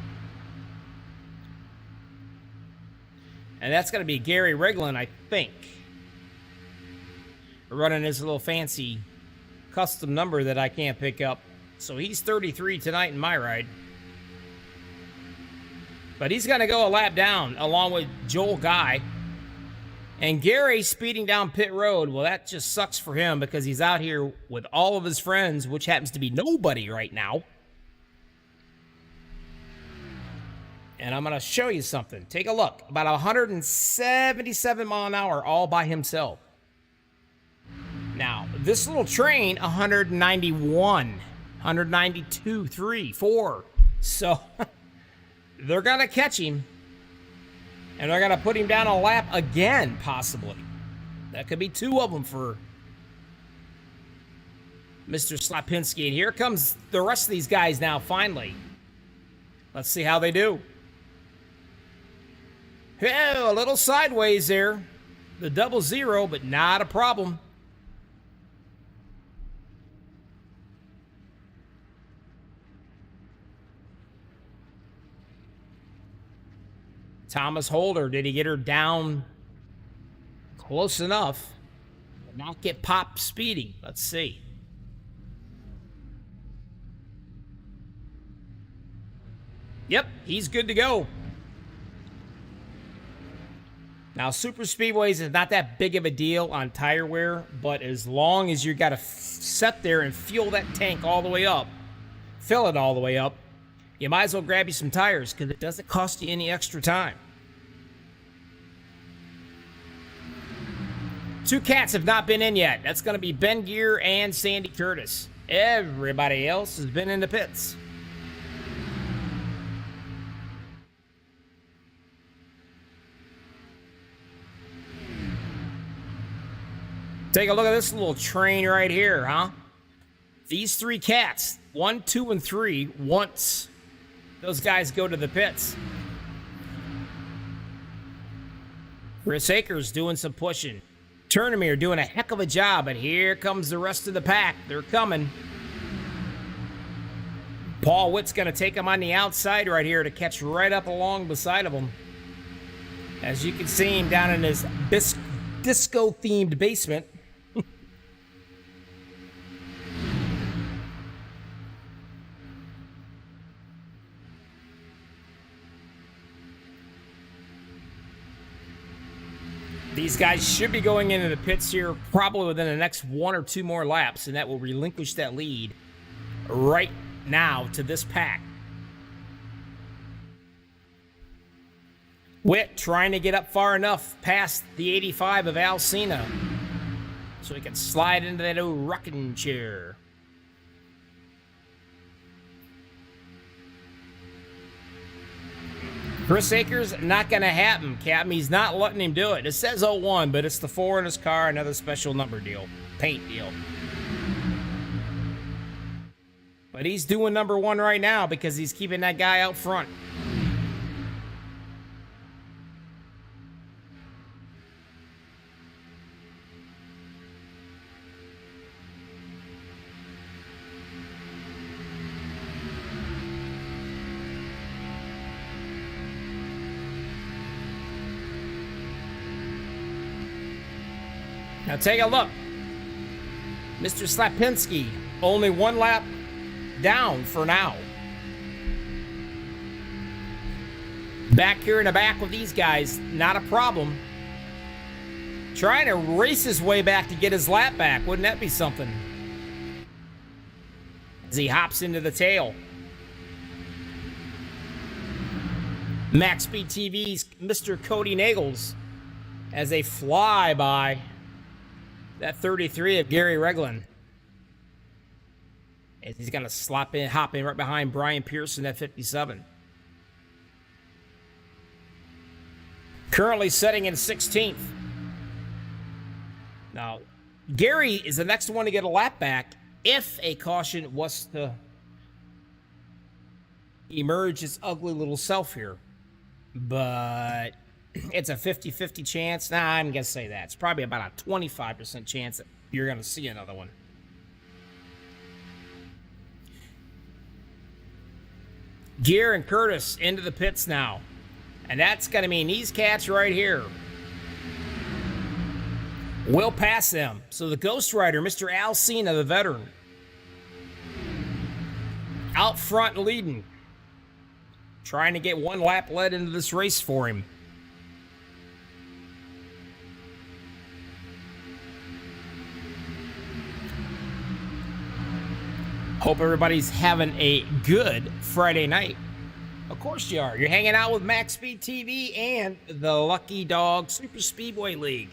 And that's going to be Gary Reglin, I think. Running his little fancy custom number that I can't pick up. So he's 33 tonight in my ride. But he's going to go a lap down along with Joel Guy. And Gary speeding down pit road, well, that just sucks for him because he's out here with all of his friends, which happens to be nobody right now. And I'm going to show you something. Take a look. About 177 mile an hour all by himself. Now, this little train, 191, 192, 3, 4. So, they're going to catch him. And they're going to put him down a lap again, possibly. That could be 2 of them for Mr. Slapinski. And here comes the rest of these guys now, finally. Let's see how they do. Oh, a little sideways there. The 00, but not a problem. Thomas Holder, did he get her down close enough but not get popped speeding? Let's see. Yep, he's good to go. Now, super speedways is not that big of a deal on tire wear, but as long as you got to set there and fuel that tank all the way up, fill it all the way up, you might as well grab you some tires because it doesn't cost you any extra time. 2 cats have not been in yet. That's going to be Ben Gear and Sandy Curtis. Everybody else has been in the pits. Take a look at this little train right here, huh? These 3 cats, 1, 2, and 3, once those guys go to the pits. Chris Akers doing some pushing. Turnamere doing a heck of a job, but here comes the rest of the pack. They're coming. Paul Witt's going to take him on the outside right here to catch right up along beside of him. As you can see him down in his disco-themed basement. These guys should be going into the pits here probably within the next 1 or 2 more laps, and that will relinquish that lead right now to this pack. Witt trying to get up far enough past the 85 of Alcina so he can slide into that old rocking chair. Chris Akers, not going to happen, Captain. He's not letting him do it. It says 01, but it's the 4 in his car, another special number deal, paint deal. But he's doing number 1 right now because he's keeping that guy out front. Now take a look. Mr. Slapinski, only 1 lap down for now. Back here in the back with these guys, not a problem. Trying to race his way back to get his lap back. Wouldn't that be something? As he hops into the tail. MaxspeedTV's Mr. Cody Nagels as they fly by that 33 of Gary Reglin. As he's going to hop in right behind Brian Pearson at 57. Currently setting in 16th. Now, Gary is the next one to get a lap back if a caution was to emerge its ugly little self here. But it's a 50-50 chance. Nah, I'm going to say that. It's probably about a 25% chance that you're going to see another one. Gear and Curtis into the pits now. And that's going to mean these cats right here will pass them. So the Ghost Rider, Mr. Alcina, the veteran, out front leading. Trying to get 1 lap led into this race for him. Hope everybody's having a good Friday night. Of course you are. You're hanging out with MaxspeedTV and the Lucky Dog Super Speedway League.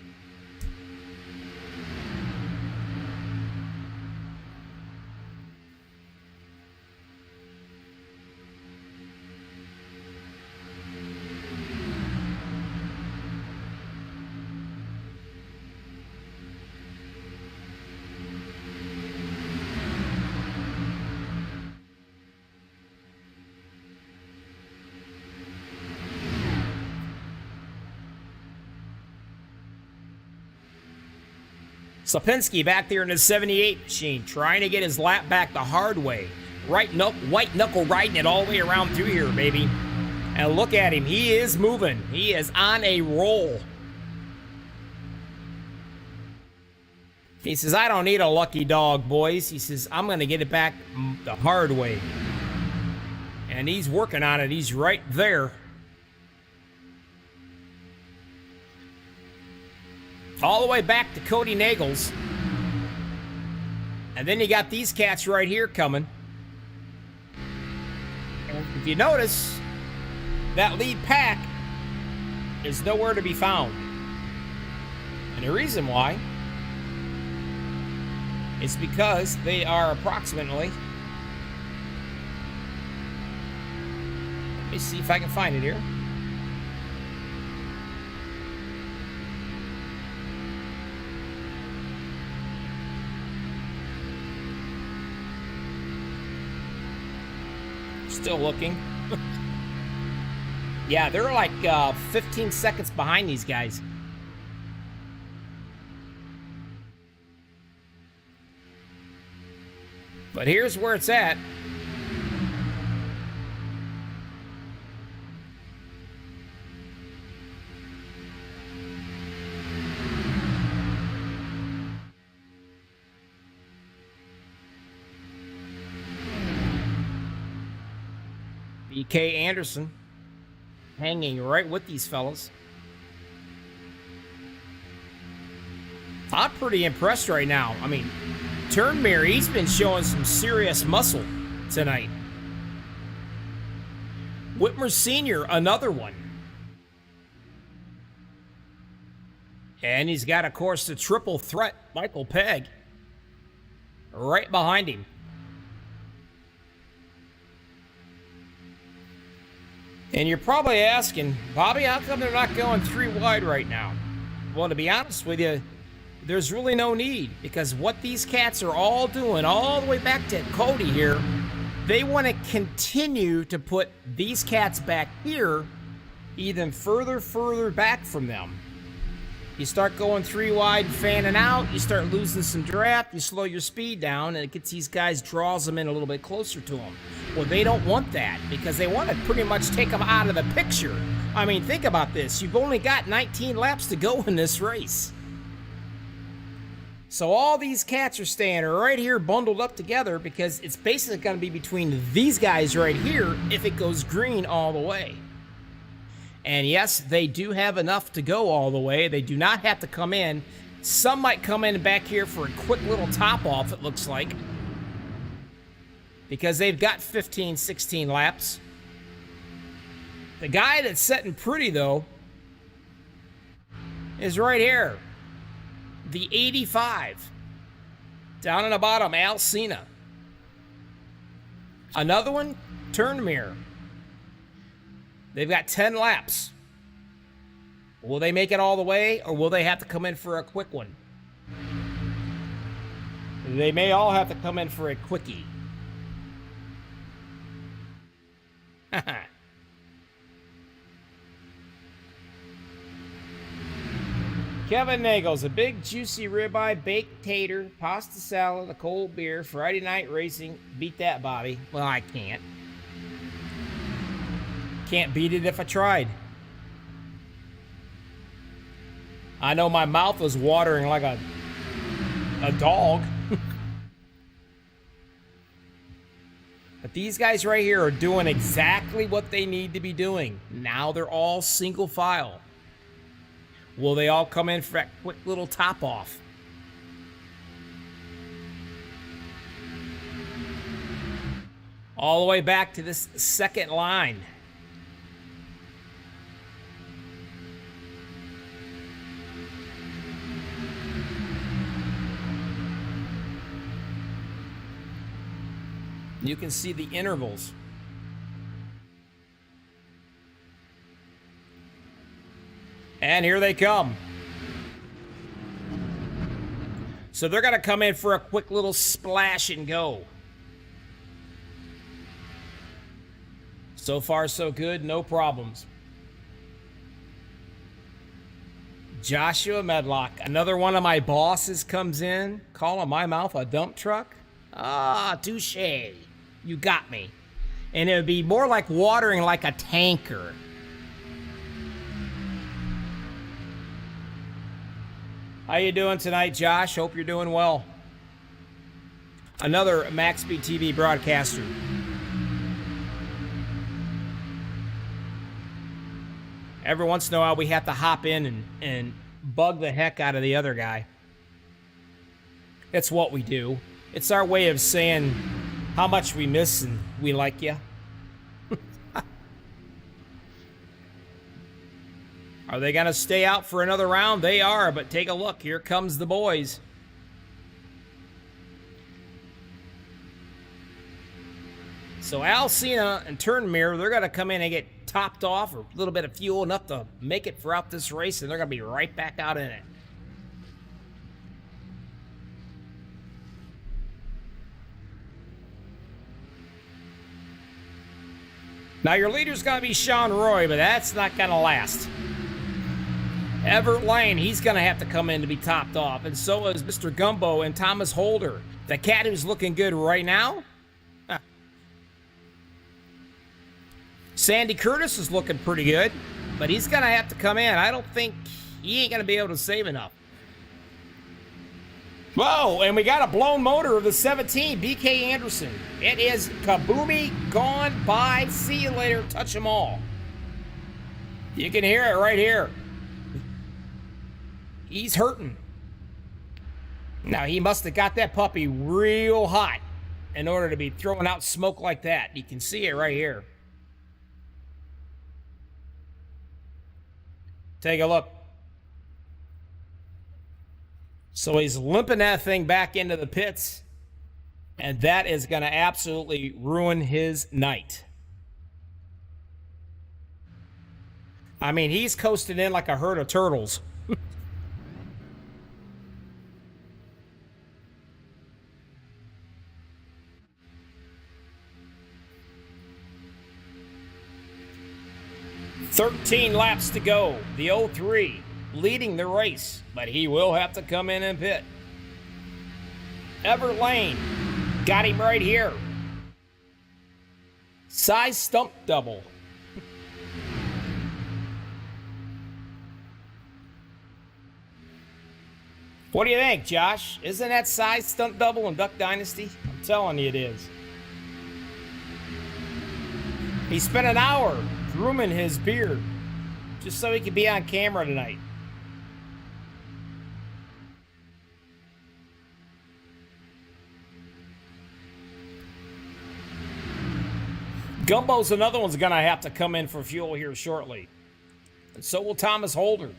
Slapinski back there in his 78 machine, trying to get his lap back the hard way. White knuckle riding it all the way around through here, baby. And look at him. He is moving. He is on a roll. He says, I don't need a lucky dog, boys. He says, I'm going to get it back the hard way. And he's working on it. He's right there. All the way back to Cody Nagels. And then you got these cats right here coming. If you notice, that lead pack is nowhere to be found. And the reason why is because they are approximately, let me see if I can find it here. Still looking. Yeah, they're like 15 seconds behind these guys. But here's where it's at. BK Anderson hanging right with these fellas. I'm pretty impressed right now. I mean, Turnmere, he's been showing some serious muscle tonight. Whitmer Sr., another one. And he's got, of course, the triple threat, Michael Pegg, right behind him. And you're probably asking, Bobby, how come they're not going 3 wide right now? Well, to be honest with you, there's really no need, because what these cats are all doing, all the way back to Cody here, they want to continue to put these cats back here even further back from them. You start going 3 wide, fanning out, you start losing some draft, you slow your speed down, and it gets these guys, draws them in a little bit closer to them. Well, they don't want that, because they want to pretty much take them out of the picture. I mean, think about this. You've only got 19 laps to go in this race. So all these cats are staying right here bundled up together, because it's basically going to be between these guys right here if it goes green all the way. And yes, they do have enough to go all the way. They do not have to come in. Some might come in back here for a quick little top off, it looks like, because they've got 15, 16 laps. The guy that's sitting pretty, though, is right here. The 85. Down on the bottom, Alcina. Another one, Turnmere. They've got 10 laps. Will they make it all the way, or will they have to come in for a quick one? They may all have to come in for a quickie. Kevin Nagels, a big juicy ribeye, baked tater, pasta salad, a cold beer, Friday night racing. Beat that, Bobby. Well, I can't. Can't beat it if I tried. I know my mouth was watering like a dog. But these guys right here are doing exactly what they need to be doing. Now they're all single file. Will they all come in for that quick little top off? All the way back to this second line. You can see the intervals. And here they come. So they're going to come in for a quick little splash and go. So far, so good. No problems. Joshua Medlock. Another one of my bosses comes in, calling my mouth a dump truck. Ah, touche. You got me. And it would be more like watering like a tanker. How you doing tonight, Josh? Hope you're doing well. Another MaxspeedTV broadcaster. Every once in a while, we have to hop in and bug the heck out of the other guy. It's what we do. It's our way of saying how much we miss and we like you. Are they going to stay out for another round? They are, but take a look. Here comes the boys. So Alcina and Turnmere, they're going to come in and get topped off, or a little bit of fuel, enough to make it throughout this race, and they're going to be right back out in it. Now, your leader's going to be Sean Roy, but that's not going to last. Everett Lane, he's going to have to come in to be topped off, and so is Mr. Gumbo and Thomas Holder. The cat who's looking good right now. Sandy Curtis is looking pretty good, but he's going to have to come in. I don't think he ain't going to be able to save enough. Whoa, and we got a blown motor of the 17, BK Anderson. It is kaboomy, gone, bye, see you later, touch them all. You can hear it right here. He's hurting. Now, he must have got that puppy real hot in order to be throwing out smoke like that. You can see it right here. Take a look. So he's limping that thing back into the pits, and that is going to absolutely ruin his night. I mean, he's coasting in like a herd of turtles. "13 laps to go. The 03 leading the race, but he will have to come in and pit. Everett Lane got him right here. Size stump double. What do you think, Josh? Isn't that size stunt double in Duck Dynasty? I'm telling you it is. He spent an hour grooming his beard just so he could be on camera tonight. Gumbo's another one's going to have to come in for fuel here shortly. And so will Thomas Holder.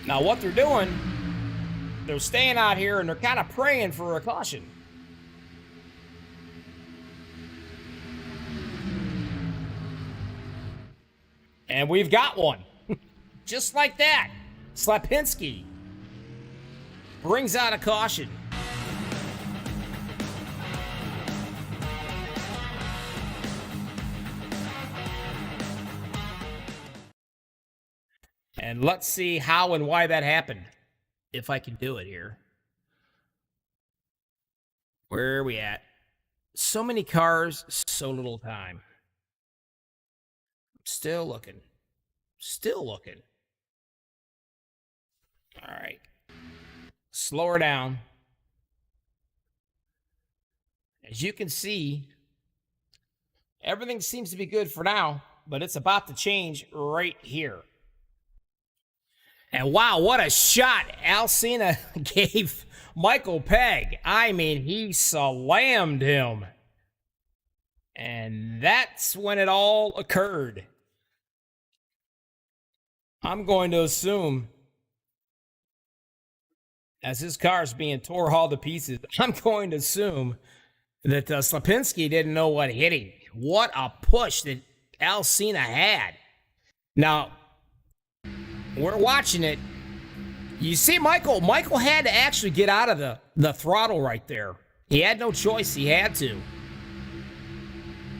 Now, what they're doing, they're staying out here and they're kind of praying for a caution. And we've got one. Just like that. Slapinski brings out a caution. And let's see how and why that happened. If I can do it here. Where are we at? So many cars, so little time. Still looking. Still looking. All right. Slow her down. As you can see, everything seems to be good for now, but it's about to change right here. And wow, what a shot Alcina gave Michael Pegg. I mean, he slammed him. And that's when it all occurred. I'm going to assume, as his car's being tore all to pieces, I'm going to assume that Slapinski didn't know what hit him. What a push that Alcina had. Now, we're watching it. You see Michael had to actually get out of the throttle right there. He had no choice. He had to.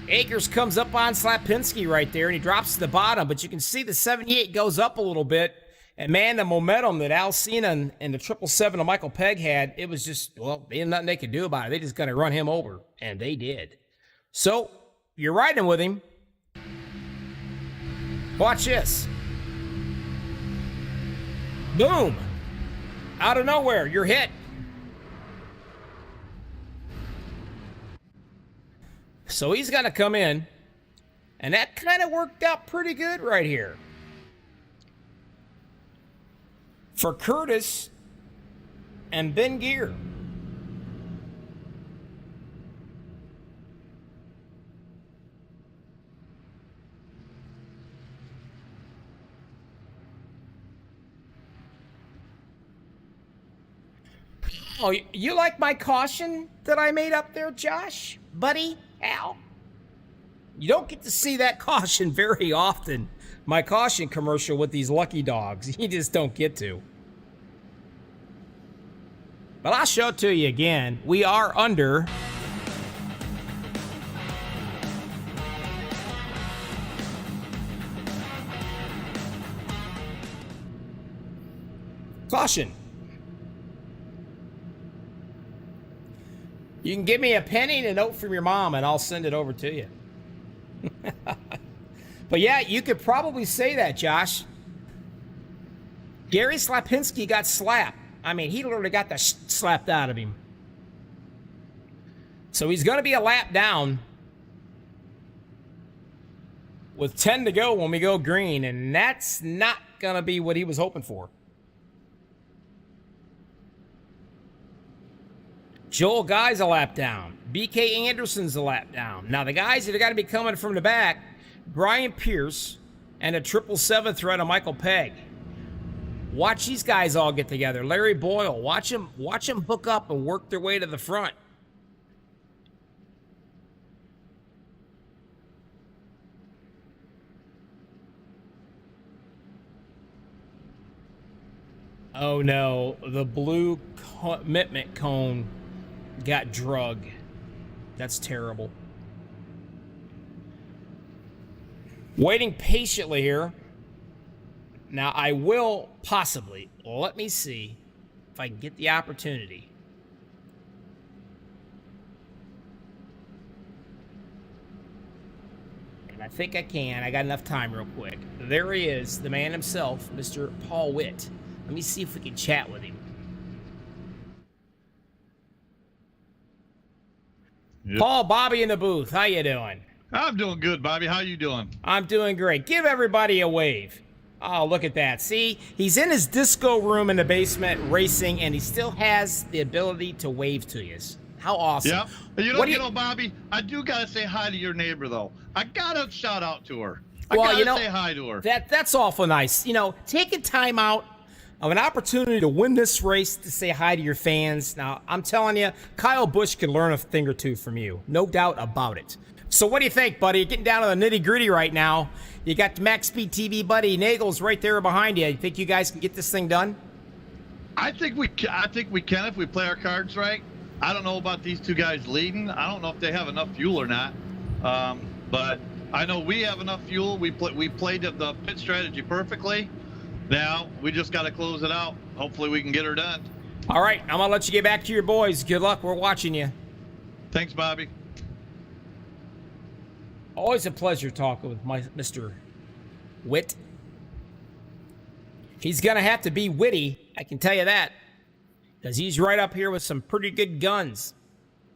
Akers comes up on Slapinski right there, and he drops to the bottom. But you can see the 78 goes up a little bit. And, man, the momentum that Alcina and the 777 of Michael Pegg had, it was just, well, there ain't nothing they could do about it. They just got to run him over. And they did. So, you're riding with him. Watch this. Boom. Out of nowhere, you're hit. So he's got to come in. And that kind of worked out pretty good right here. For Curtis and Ben Gear. Oh, you like my caution that I made up there, Josh? Buddy? Al? You don't get to see that caution very often. My caution commercial with these lucky dogs. You just don't get to. But I'll show it to you again. We are under... caution. You can give me a penny and a note from your mom, and I'll send it over to you. But yeah, you could probably say that, Josh. Gary Slapinski got slapped. I mean, he literally got the slapped out of him. So he's going to be a lap down with 10 to go when we go green, and that's not going to be what he was hoping for. Joel Guy's a lap down. BK Anderson's a lap down. Now, the guys that are going to be coming from the back, Brian Pierce and a 777 threat of Michael Pegg. Watch these guys all get together. Larry Boyle, watch them hook up and work their way to the front. Oh no, the blue commitment cone got drug. That's terrible. Waiting patiently here. Now I will possibly, let me see if I can get the opportunity. And I think I can. I got enough time real quick. There he is, the man himself, Mr. Paul Witt. Let me see if we can chat with him. Yep. Paul, Bobby in the booth. How you doing? I'm doing good, Bobby. How you doing? I'm doing great. Give everybody a wave. Oh, look at that. See, he's in his disco room in the basement racing, and he still has the ability to wave to you. How awesome. Yeah. You know, Bobby, I do got to say hi to your neighbor, though. I got to shout out to her. I got to say hi to her. That's awful nice. You know, taking time out of an opportunity to win this race to say hi to your fans. Now, I'm telling you, Kyle Busch can learn a thing or two from you. No doubt about it. So what do you think, buddy? You're getting down to the nitty-gritty right now. You got the MaxspeedTV buddy Nagel's right there behind you. You think you guys can get this thing done? I think we can if we play our cards right. I don't know about these two guys leading. I don't know if they have enough fuel or not. But I know we have enough fuel. We played the pit strategy perfectly. Now we just got to close it out. Hopefully we can get her done. All right, I'm gonna let you get back to your boys. Good luck. We're watching you. Thanks, Bobby. Always a pleasure talking with my Mr. Witt. He's going to have to be witty, I can tell you that, because he's right up here with some pretty good guns.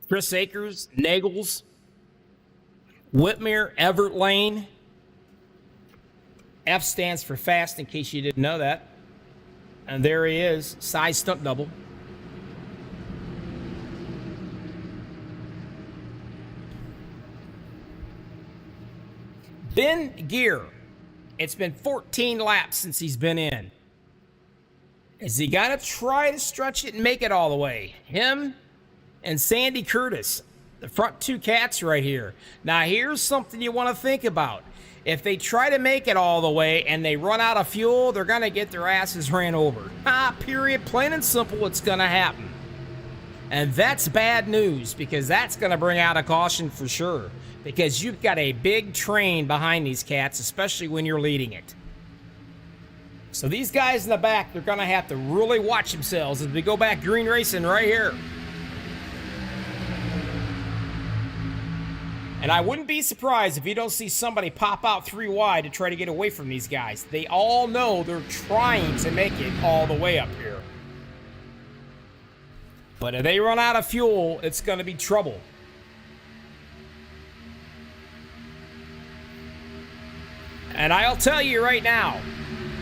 Chris Akers, Nagels, Whitmer, Everett Lane. F stands for fast, in case you didn't know that. And there he is, size stunt double. Ben Gear, it's been 14 laps since he's been in. Is he got to try to stretch it and make it all the way? Him and Sandy Curtis, the front two cats right here. Now, here's something you want to think about. If they try to make it all the way and they run out of fuel, they're going to get their asses ran over. Period. Plain and simple, it's going to happen. And that's bad news, because that's going to bring out a caution for sure. Because you've got a big train behind these cats, especially when you're leading it. So these guys in the back, they're going to have to really watch themselves as we go back green racing right here. And I wouldn't be surprised if you don't see somebody pop out 3 wide to try to get away from these guys. They all know they're trying to make it all the way up here. But if they run out of fuel, it's going to be trouble. And I'll tell you right now,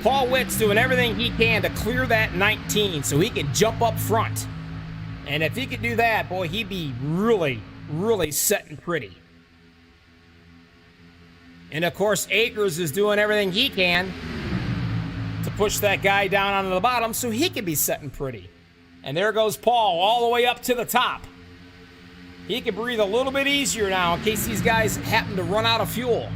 Paul Witt's doing everything he can to clear that 19 so he can jump up front. And if he could do that, boy, he'd be really, really setting pretty. And of course, Akers is doing everything he can to push that guy down onto the bottom so he can be setting pretty. And there goes Paul all the way up to the top. He can breathe a little bit easier now in case these guys happen to run out of fuel.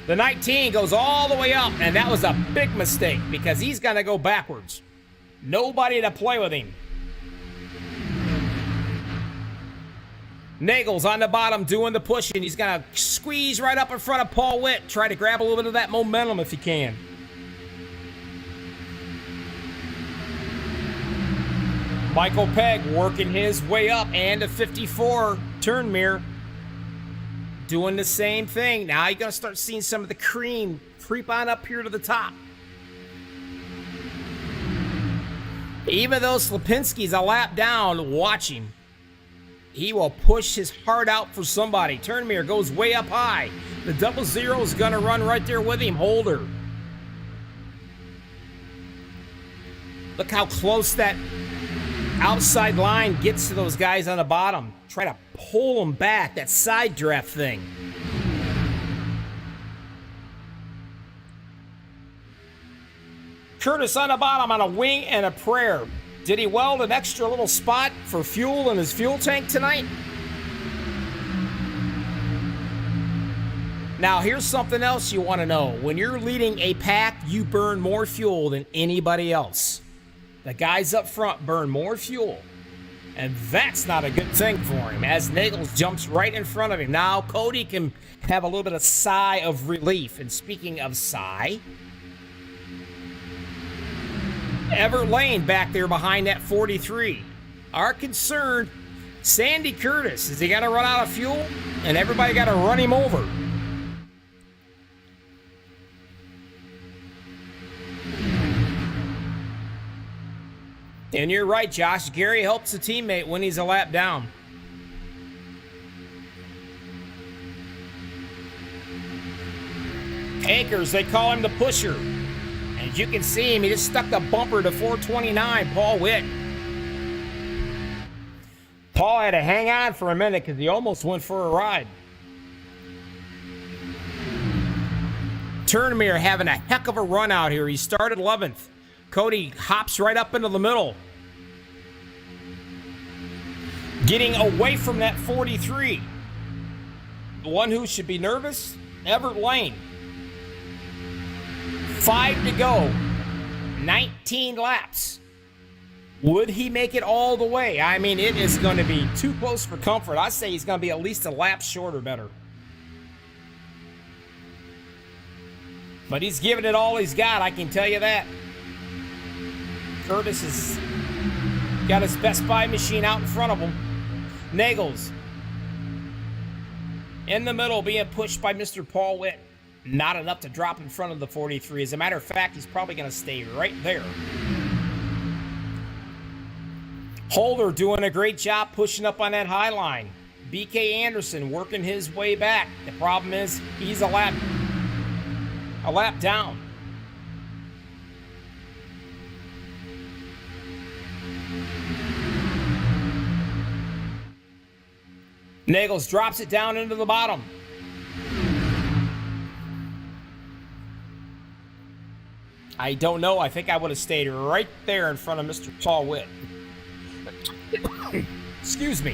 The 19 goes all the way up, and that was a big mistake because he's going to go backwards. Nobody to play with him. Nagel's on the bottom doing the pushing. He's going to squeeze right up in front of Paul Witt. Try to grab a little bit of that momentum if he can. Michael Pegg working his way up, and a 54 Turnmere doing the same thing. Now you're going to start seeing some of the cream creep on up here to the top. Even though Slapinski's a lap down, watch him. He will push his heart out for somebody. Turnmere goes way up high. The 00 is going to run right there with him. Holder. Look how close that outside line gets to those guys on the bottom. Try to pull them back. That side draft thing. Curtis on the bottom on a wing and a prayer. Did he weld an extra little spot for fuel in his fuel tank tonight? Now, here's something else you want to know. When you're leading a pack, you burn more fuel than anybody else. The guys up front burn more fuel. And that's not a good thing for him, as Nagels jumps right in front of him. Now, Cody can have a little bit of sigh of relief. And speaking of sigh, Everett Lane back there behind that 43. Our concern, Sandy Curtis. Is he going to run out of fuel? And everybody got to run him over. And you're right, Josh. Gary helps a teammate when he's a lap down. Akers, they call him the pusher. And as you can see him, he just stuck the bumper to 429, Paul Witt. Paul had to hang on for a minute because he almost went for a ride. Turnmere having a heck of a run out here. He started 11th. Cody hops right up into the middle. Getting away from that 43. The one who should be nervous, Everett Lane. 5 to go. 19 laps. Would he make it all the way? I mean, it is going to be too close for comfort. I say he's going to be at least a lap short or better. But he's giving it all he's got, I can tell you that. Curtis has got his Best Buy machine out in front of him. Nagels in the middle being pushed by Mr. Paul Witt. Not enough to drop in front of the 43. As a matter of fact, he's probably going to stay right there. Holder doing a great job pushing up on that high line. BK Anderson working his way back. The problem is he's a lap down. Nagels drops it down into the bottom. I don't know. I think I would have stayed right there in front of Mr. Paul Witt. Excuse me.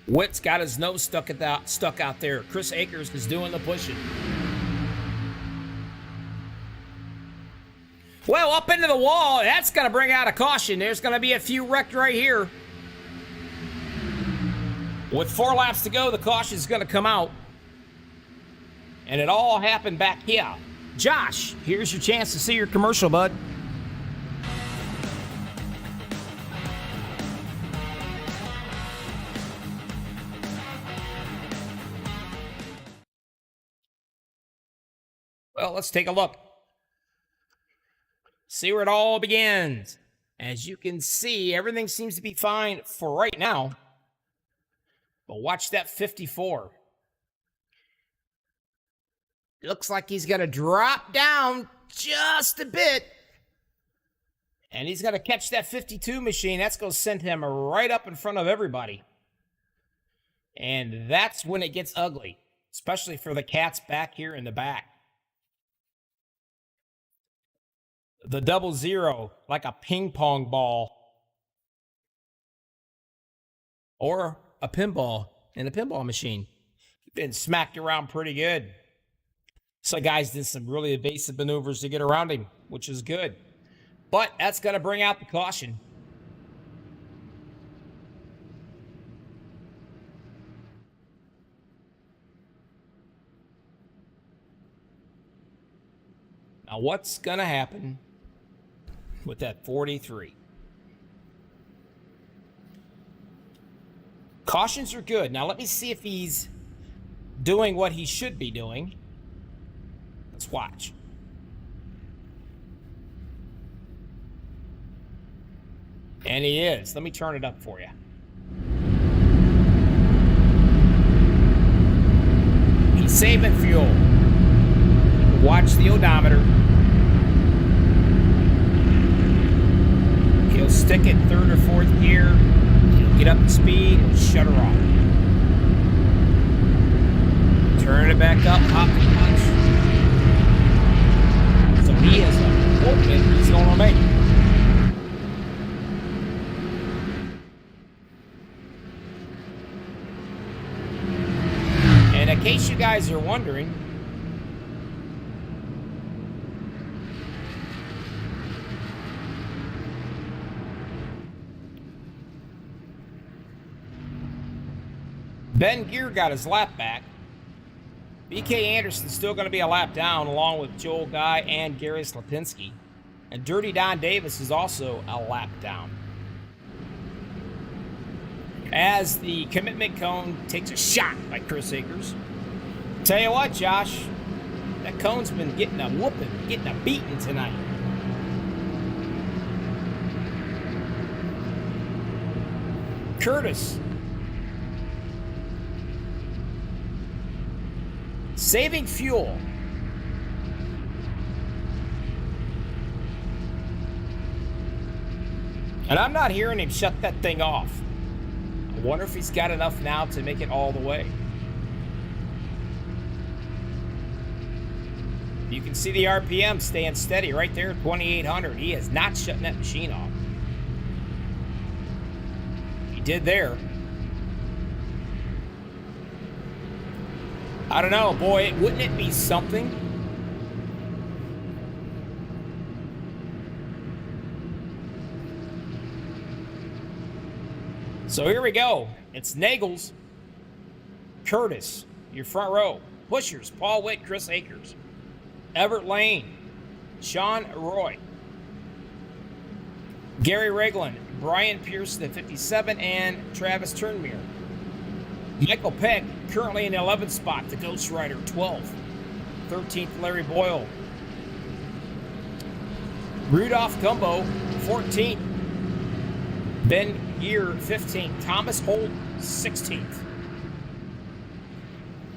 Witt's got his nose stuck out there. Chris Akers is doing the pushing. Well, up into the wall. That's going to bring out a caution. There's going to be a few wrecked right here. With 4 laps to go, the caution is going to come out. And it all happened back here. Josh, here's your chance to see your commercial, bud. Well, let's take a look. See where it all begins. As you can see, everything seems to be fine for right now. But watch that 54. Looks like he's going to drop down just a bit. And he's going to catch that 52 machine. That's going to send him right up in front of everybody. And that's when it gets ugly, especially for the cats back here in the back. The 00, like a ping pong ball. Or a pinball in a pinball machine. Been smacked around pretty good. So guys did some really evasive maneuvers to get around him, which is good. But that's going to bring out the caution. Now what's going to happen with that 43? Cautions are good. Now let me see if he's doing what he should be doing. Let's watch. And he is. Let me turn it up for you. He's saving fuel. Watch the odometer. He'll stick it third or fourth gear. He'll get up to speed and shut her off. Turn it back up, pop the clutch. So he has a open he's going to make. And in case you guys are wondering, Ben Gear got his lap back. BK Anderson's still going to be a lap down along with Joel Guy and Gary Slapinski. And Dirty Don Davis is also a lap down. As the commitment cone takes a shot by Chris Akers. Tell you what, Josh, that cone's been getting a whooping, getting a beating tonight. Curtis. Saving fuel. And I'm not hearing him shut that thing off. I wonder if he's got enough now to make it all the way. You can see the RPM staying steady right there, 2,800. He is not shutting that machine off. He did there. I don't know, boy, wouldn't it be something? So here we go. It's Nagels, Curtis, your front row. Pushers, Paul Witt, Chris Akers. Everett Lane, Sean Roy. Gary Regland, Brian Pierce, the 57, and Travis Turnmere. Michael Peck, currently in the 11th spot, the Ghost Rider, 12th. 13th, Larry Boyle. Rudolph Gumbo, 14th. Ben Gear, 15th. Thomas Holt, 16th.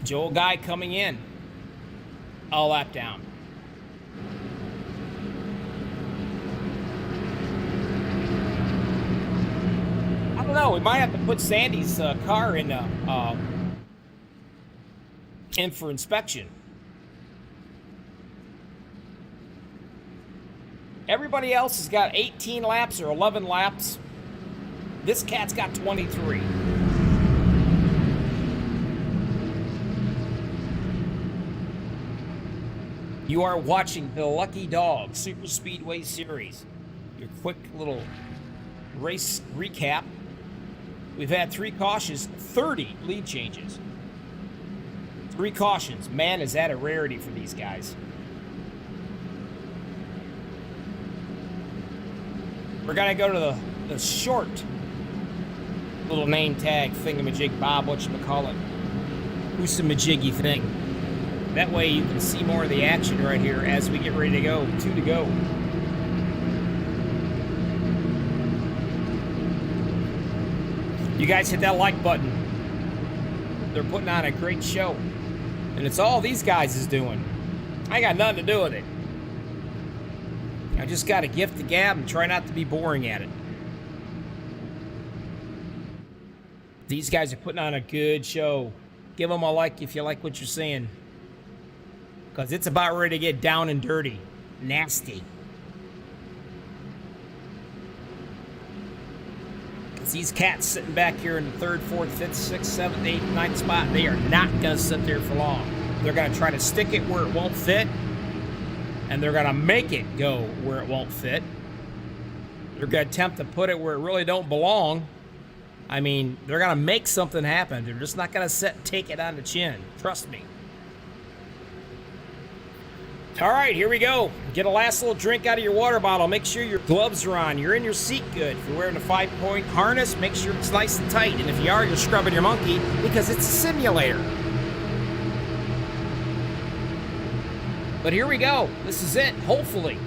Joel Guy coming in. A lap down. I don't know. We might have to put Sandy's car in for inspection. Everybody else has got 18 laps or 11 laps. This cat's got 23. You are watching the Lucky Dog Super Speedway Series. Your quick little race recap. We've had 3 cautions, 30 lead changes. 3 cautions. Man, is that a rarity for these guys. We're going to go to the short little name tag thingamajig bob, whatchamacallit. Oosamajiggy thing. That way you can see more of the action right here as we get ready to go. 2 to go. You guys hit that like button. They're putting on a great show. And it's all these guys is doing. I got nothing to do with it. I just got to gift the gab and try not to be boring at it. These guys are putting on a good show. Give them a like if you like what you're seeing. Because it's about ready to get down and dirty. Nasty. These cats sitting back here in the 3rd, 4th, 5th, 6th, 7th, 8th, 9th spot, they are not going to sit there for long. They're going to try to stick it where it won't fit, and they're going to make it go where it won't fit. They're going to attempt to put it where it really don't belong. I mean, they're going to make something happen. They're just not going to take it on the chin. Trust me. All right, here we go. Get a last little drink out of your water bottle. Make sure your gloves are on. You're in your seat good. If you're wearing a 5-point harness, make sure it's nice and tight. And if you are, you're scrubbing your monkey because it's a simulator. But here we go. This is it, hopefully.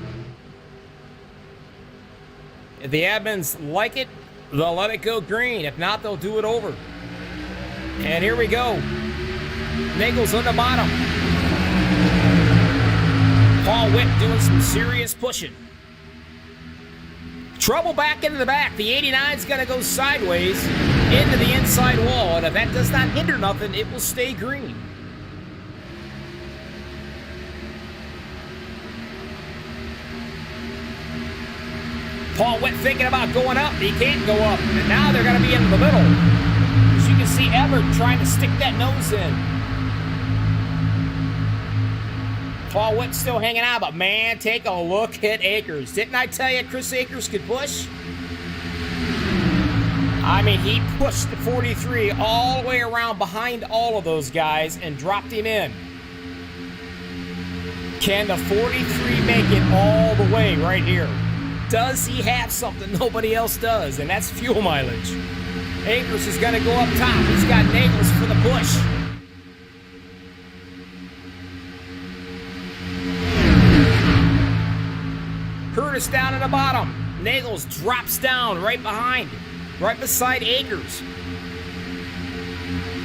If the admins like it, they'll let it go green. If not, they'll do it over. And here we go. Nagel's on the bottom. Paul Witt doing some serious pushing. Trouble back into the back. The 89's going to go sideways into the inside wall. And if that does not hinder nothing, it will stay green. Paul Witt thinking about going up. He can't go up. And now they're going to be in the middle. As you can see, Everett trying to stick that nose in. Paul Witt still hanging out, but man, take a look at Akers. Didn't I tell you Chris Akers could push? I mean, he pushed the 43 all the way around behind all of those guys and dropped him in. Can the 43 make it all the way right here? Does he have something nobody else does? And that's fuel mileage. Akers is going to go up top. He's got Nagels for the push. Curtis down at the bottom. Nagels drops down right behind, right beside Akers.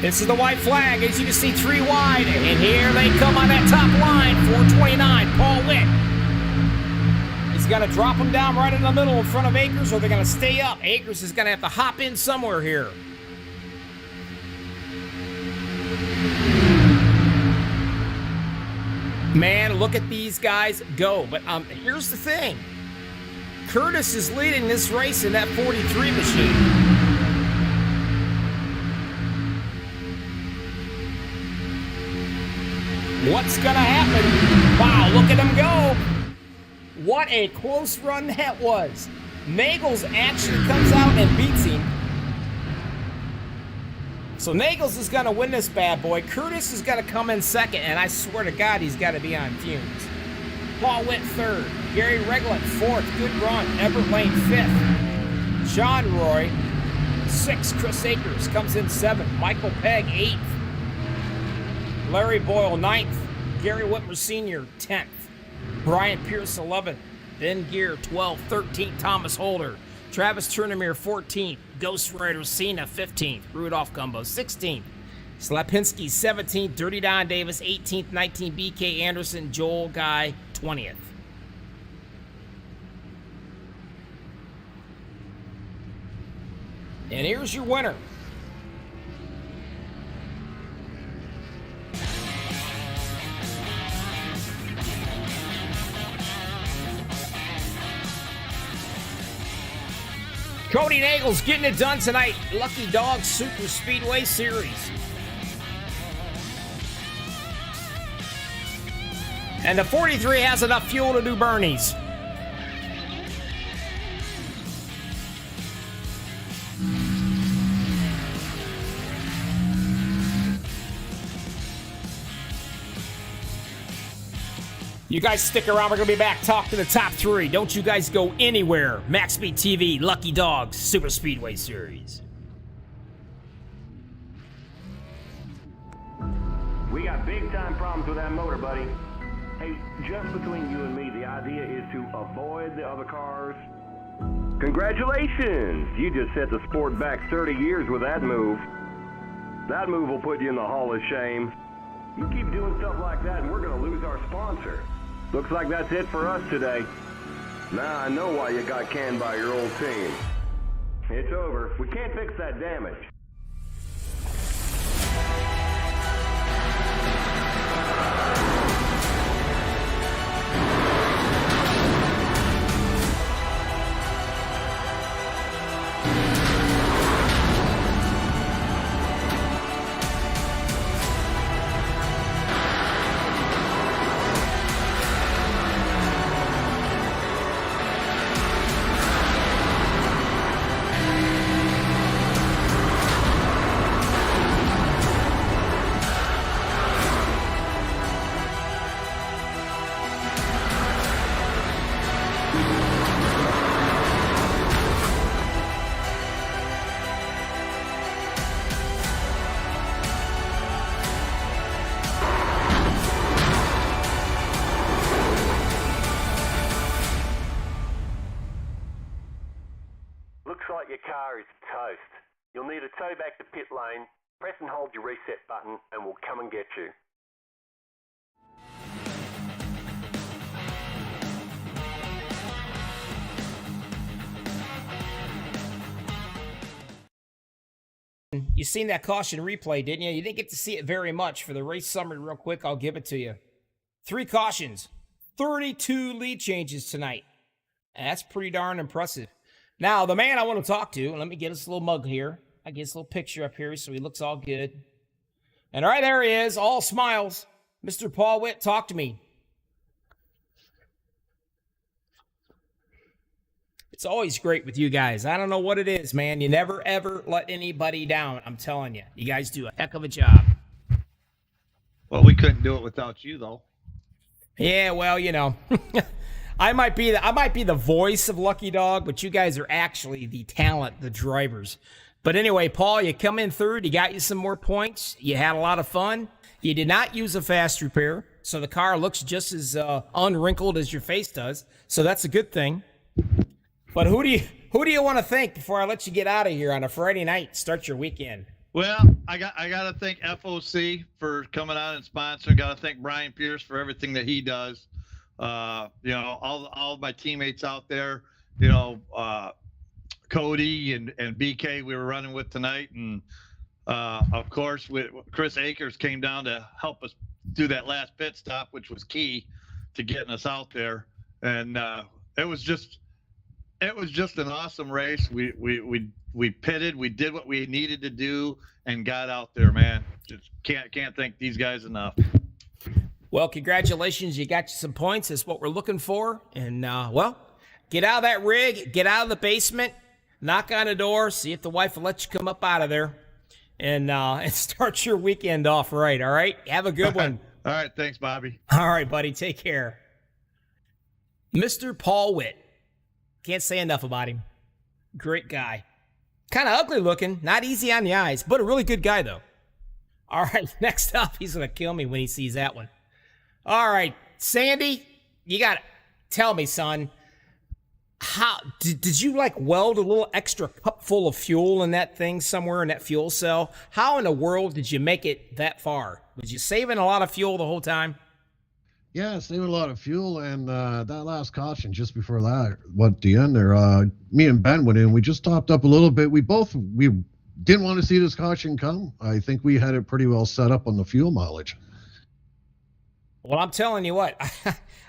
This is the white flag. As you can see, 3 wide. And here they come on that top line. 429, Paul Witt. He's going to drop them down right in the middle in front of Akers, or they're going to stay up. Akers is going to have to hop in somewhere here. Man, look at these guys go. But here's the thing. Curtis is leading this race in that 43 machine. What's going to happen? Wow, look at him go. What a close run that was. Nagels actually comes out and beats him. So Nagels is going to win this bad boy. Curtis is going to come in second, and I swear to God, he's got to be on fumes. Paul Witt third. Gary Reglet fourth. Good run. Everett Lane fifth. John Roy sixth. Chris Akers comes in seventh. Michael Pegg eighth. Larry Boyle ninth. Gary Whitmer Sr. 10th. Brian Pierce 11th. Ben Gear 12th. 13th. Thomas Holder. Travis Turnermere 14th. Ghost Rider Cena 15th. Rudolph Gumbo 16th. Slapinski 17th. Dirty Don Davis 18th. 19th. BK Anderson. Joel Guy 20th. And here's your winner. Cody Nagels getting it done tonight. Lucky Dog Super Speedway Series. And the 43 has enough fuel to do Bernie's. You guys stick around. We're going to be back. Talk to the top 3. Don't you guys go anywhere. MaxspeedTV, Lucky Dogs, Super Speedway Series. We got big-time problems with that motor, buddy. Hey, just between you and me, the idea is to avoid the other cars. Congratulations! You just set the sport back 30 years with that move. That move will put you in the Hall of Shame. You keep doing stuff like that and we're going to lose our sponsor. Looks like that's it for us today. Now I know why you got canned by your old team. It's over. We can't fix that damage. Looks like your car is toast. You'll need a tow back to pit lane. Press and hold your reset button and we'll come and get you. You seen that caution replay, didn't you? You didn't get to see it very much. For the race summary real quick, I'll give it to you. 3 cautions, 32 lead changes tonight. And that's pretty darn impressive. Now, the man I want to talk to, let me get us a little mug here. I get this little picture up here so he looks all good. And right there he is, all smiles. Mr. Paul Witt, talk to me. It's always great with you guys. I don't know what it is, man. You never, ever let anybody down. I'm telling you. You guys do a heck of a job. Well, we couldn't do it without you, though. Yeah, well, you know. I might be the voice of Lucky Dog, but you guys are actually the talent, the drivers. But anyway, Paul, you come in third. You got you some more points. You had a lot of fun. You did not use a fast repair, so the car looks just as unwrinkled as your face does. So that's a good thing. But who do you want to thank before I let you get out of here on a Friday night, start your weekend? Well, I got to thank FOC for coming out and sponsoring. Got to thank Brian Pierce for everything that he does. You know, all of my teammates out there. You know, Cody and BK we were running with tonight, and of course Chris Akers came down to help us do that last pit stop, which was key to getting us out there. And it was just an awesome race. We pitted, we did what we needed to do, and got out there, man. Just can't thank these guys enough. Well, congratulations. You got you some points. That's what we're looking for. And, well, get out of that rig, get out of the basement, knock on the door, see if the wife will let you come up out of there, and start your weekend off right, all right? Have a good one. All right, thanks, Bobby. All right, buddy, take care. Mr. Paul Witt. Can't say enough about him. Great guy. Kind of ugly looking, not easy on the eyes, but a really good guy, though. All right, next up, he's going to kill me when he sees that one. All right, Sandy, you got to tell me, son, how did you like weld a little extra cup full of fuel in that thing somewhere in that fuel cell? How in the world did you make it that far? Was you saving a lot of fuel the whole time? Yeah, saving a lot of fuel, and that last caution just before that, the end there, me and Ben went in. We just topped up a little bit. We didn't want to see this caution come. I think we had it pretty well set up on the fuel mileage. Well, I'm telling you what,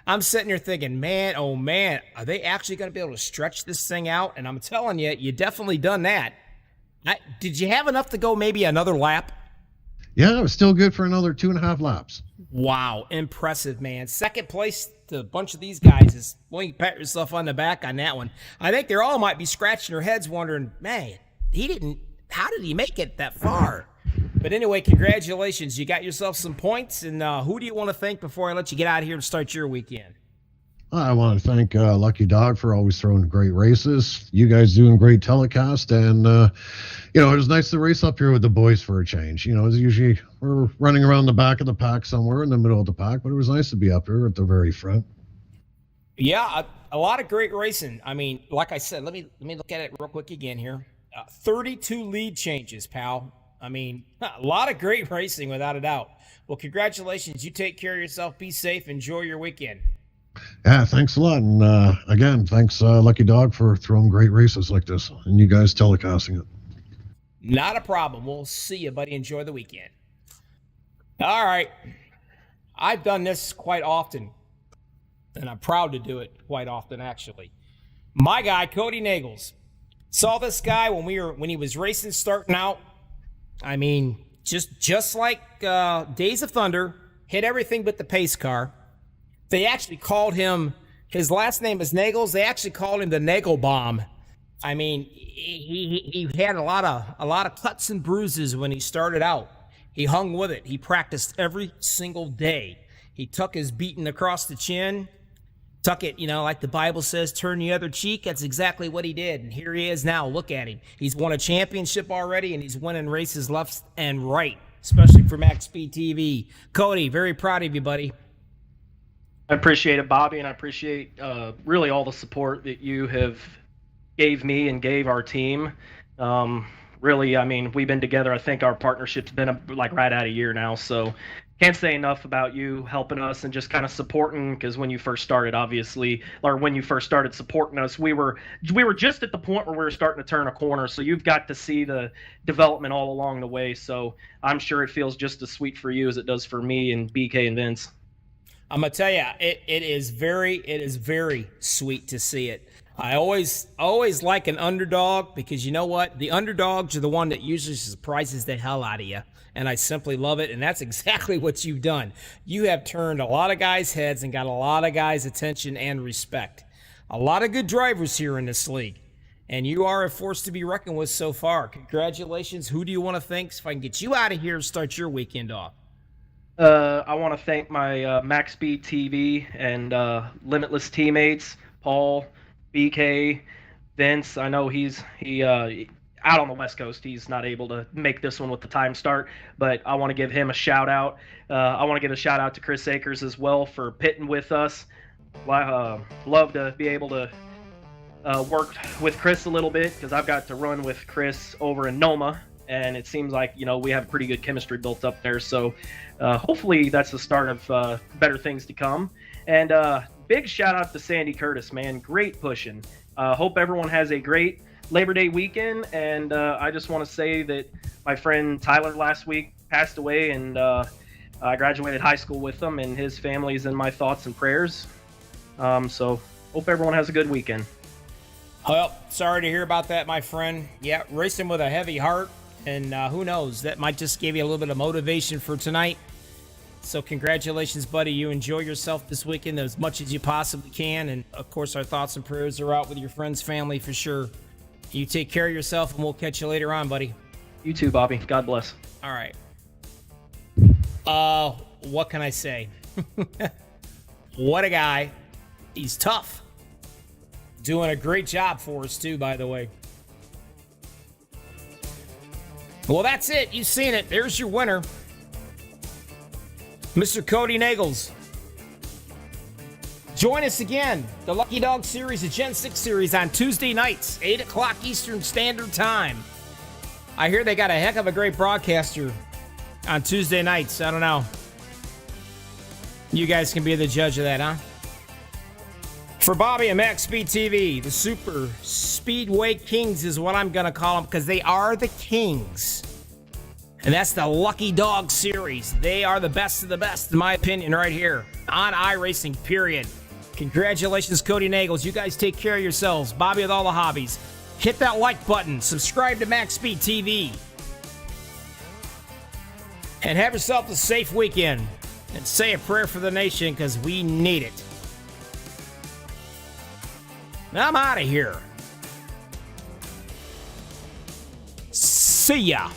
I'm sitting here thinking, man, oh man, are they actually going to be able to stretch this thing out? And I'm telling you, you definitely done that. Did you have enough to go maybe another lap? Yeah, it was still good for another 2.5 laps. Wow, impressive, man. Second place to a bunch of these guys is, well, you pat yourself on the back on that one. I think they all might be scratching their heads wondering, man, how did he make it that far? But anyway, congratulations. You got yourself some points, and who do you want to thank before I let you get out of here and start your weekend? I want to thank Lucky Dog for always throwing great races. You guys doing great telecast, and it was nice to race up here with the boys for a change. It's usually we're running around the back of the pack somewhere in the middle of the pack, but it was nice to be up here at the very front. Yeah, a lot of great racing. I mean, like I said, let me look at it real quick again here. 32 lead changes, pal. I mean, a lot of great racing without a doubt. Well, congratulations. You take care of yourself. Be safe. Enjoy your weekend. Yeah, thanks a lot. And again, thanks, Lucky Dog, for throwing great races like this and you guys telecasting it. Not a problem. We'll see you, buddy. Enjoy the weekend. All right. I've done this quite often, and I'm proud to do it quite often, actually. My guy, Cody Nagels. Saw this guy when he was racing, starting out. I mean, just like Days of Thunder, hit everything but the pace car. They actually called him, his last name is Nagels. They actually called him the Nagel Bomb. I mean, he had a lot of cuts and bruises when he started out. He hung with it. He practiced every single day. He took his beating across the chin, tuck it, like the Bible says, turn the other cheek. That's exactly what he did. And here he is now. Look at him. He's won a championship already, and he's winning races left and right, especially for MaxspeedTV. Cody, very proud of you, buddy. I appreciate it, Bobby, and I appreciate really all the support that you have gave me and gave our team. Really, I mean, we've been together. I think our partnership's been like right at a year now, so can't say enough about you helping us and just kind of supporting, because when you first started, obviously, or when you first started supporting us, we were just at the point where we were starting to turn a corner, so you've got to see the development all along the way, so I'm sure it feels just as sweet for you as it does for me and BK and Vince. I'm gonna tell you, it is very sweet to see it. I always like an underdog, because you know what? The underdogs are the one that usually surprises the hell out of you, and I simply love it, and that's exactly what you've done. You have turned a lot of guys' heads and got a lot of guys' attention and respect. A lot of good drivers here in this league, and you are a force to be reckoned with so far. Congratulations. Who do you want to thank if I can get you out of here and start your weekend off? I want to thank my MaxspeedTV and Limitless teammates, Paul, BK, Vince. I know he out on the West Coast. He's not able to make this one with the time start, but I want to give him a shout out. I want to give a shout out to Chris Akers as well for pitting with us. Love to be able to work with Chris a little bit, because I've got to run with Chris over in Noma, and it seems like we have pretty good chemistry built up there. So hopefully that's the start of better things to come. And big shout out to Sandy Curtis, man. Great pushing. Hope everyone has a great Labor Day weekend. And I just want to say that my friend Tyler last week passed away, and I graduated high school with him, and his family's in my thoughts and prayers. So hope everyone has a good weekend. Well, sorry to hear about that, my friend. Yeah, racing with a heavy heart, and who knows, that might just give you a little bit of motivation for tonight. So congratulations, buddy. You enjoy yourself this weekend as much as you possibly can, and of course our thoughts and prayers are out with your friends, family for sure. You take care of yourself, and we'll catch you later on, buddy. You too, Bobby. God bless. All right. What can I say? What a guy. He's tough. Doing a great job for us too, by the way. Well, that's it. You've seen it. There's your winner, Mr. Cody Nagels. Join us again, the Lucky Dog Series, the Gen 6 Series, on Tuesday nights, 8 o'clock Eastern Standard Time. I hear they got a heck of a great broadcaster on Tuesday nights. I don't know. You guys can be the judge of that, huh? For Bobby and MaxspeedTV, the Super Speedway Kings is what I'm going to call them, because they are the kings. And that's the Lucky Dog Series. They are the best of the best, in my opinion, right here on iRacing, period. Congratulations, Cody Nagels. You guys take care of yourselves. Bobby with all the hobbies. Hit that like button. Subscribe to MaxspeedTV. And have yourself a safe weekend. And say a prayer for the nation, because we need it. I'm out of here. See ya.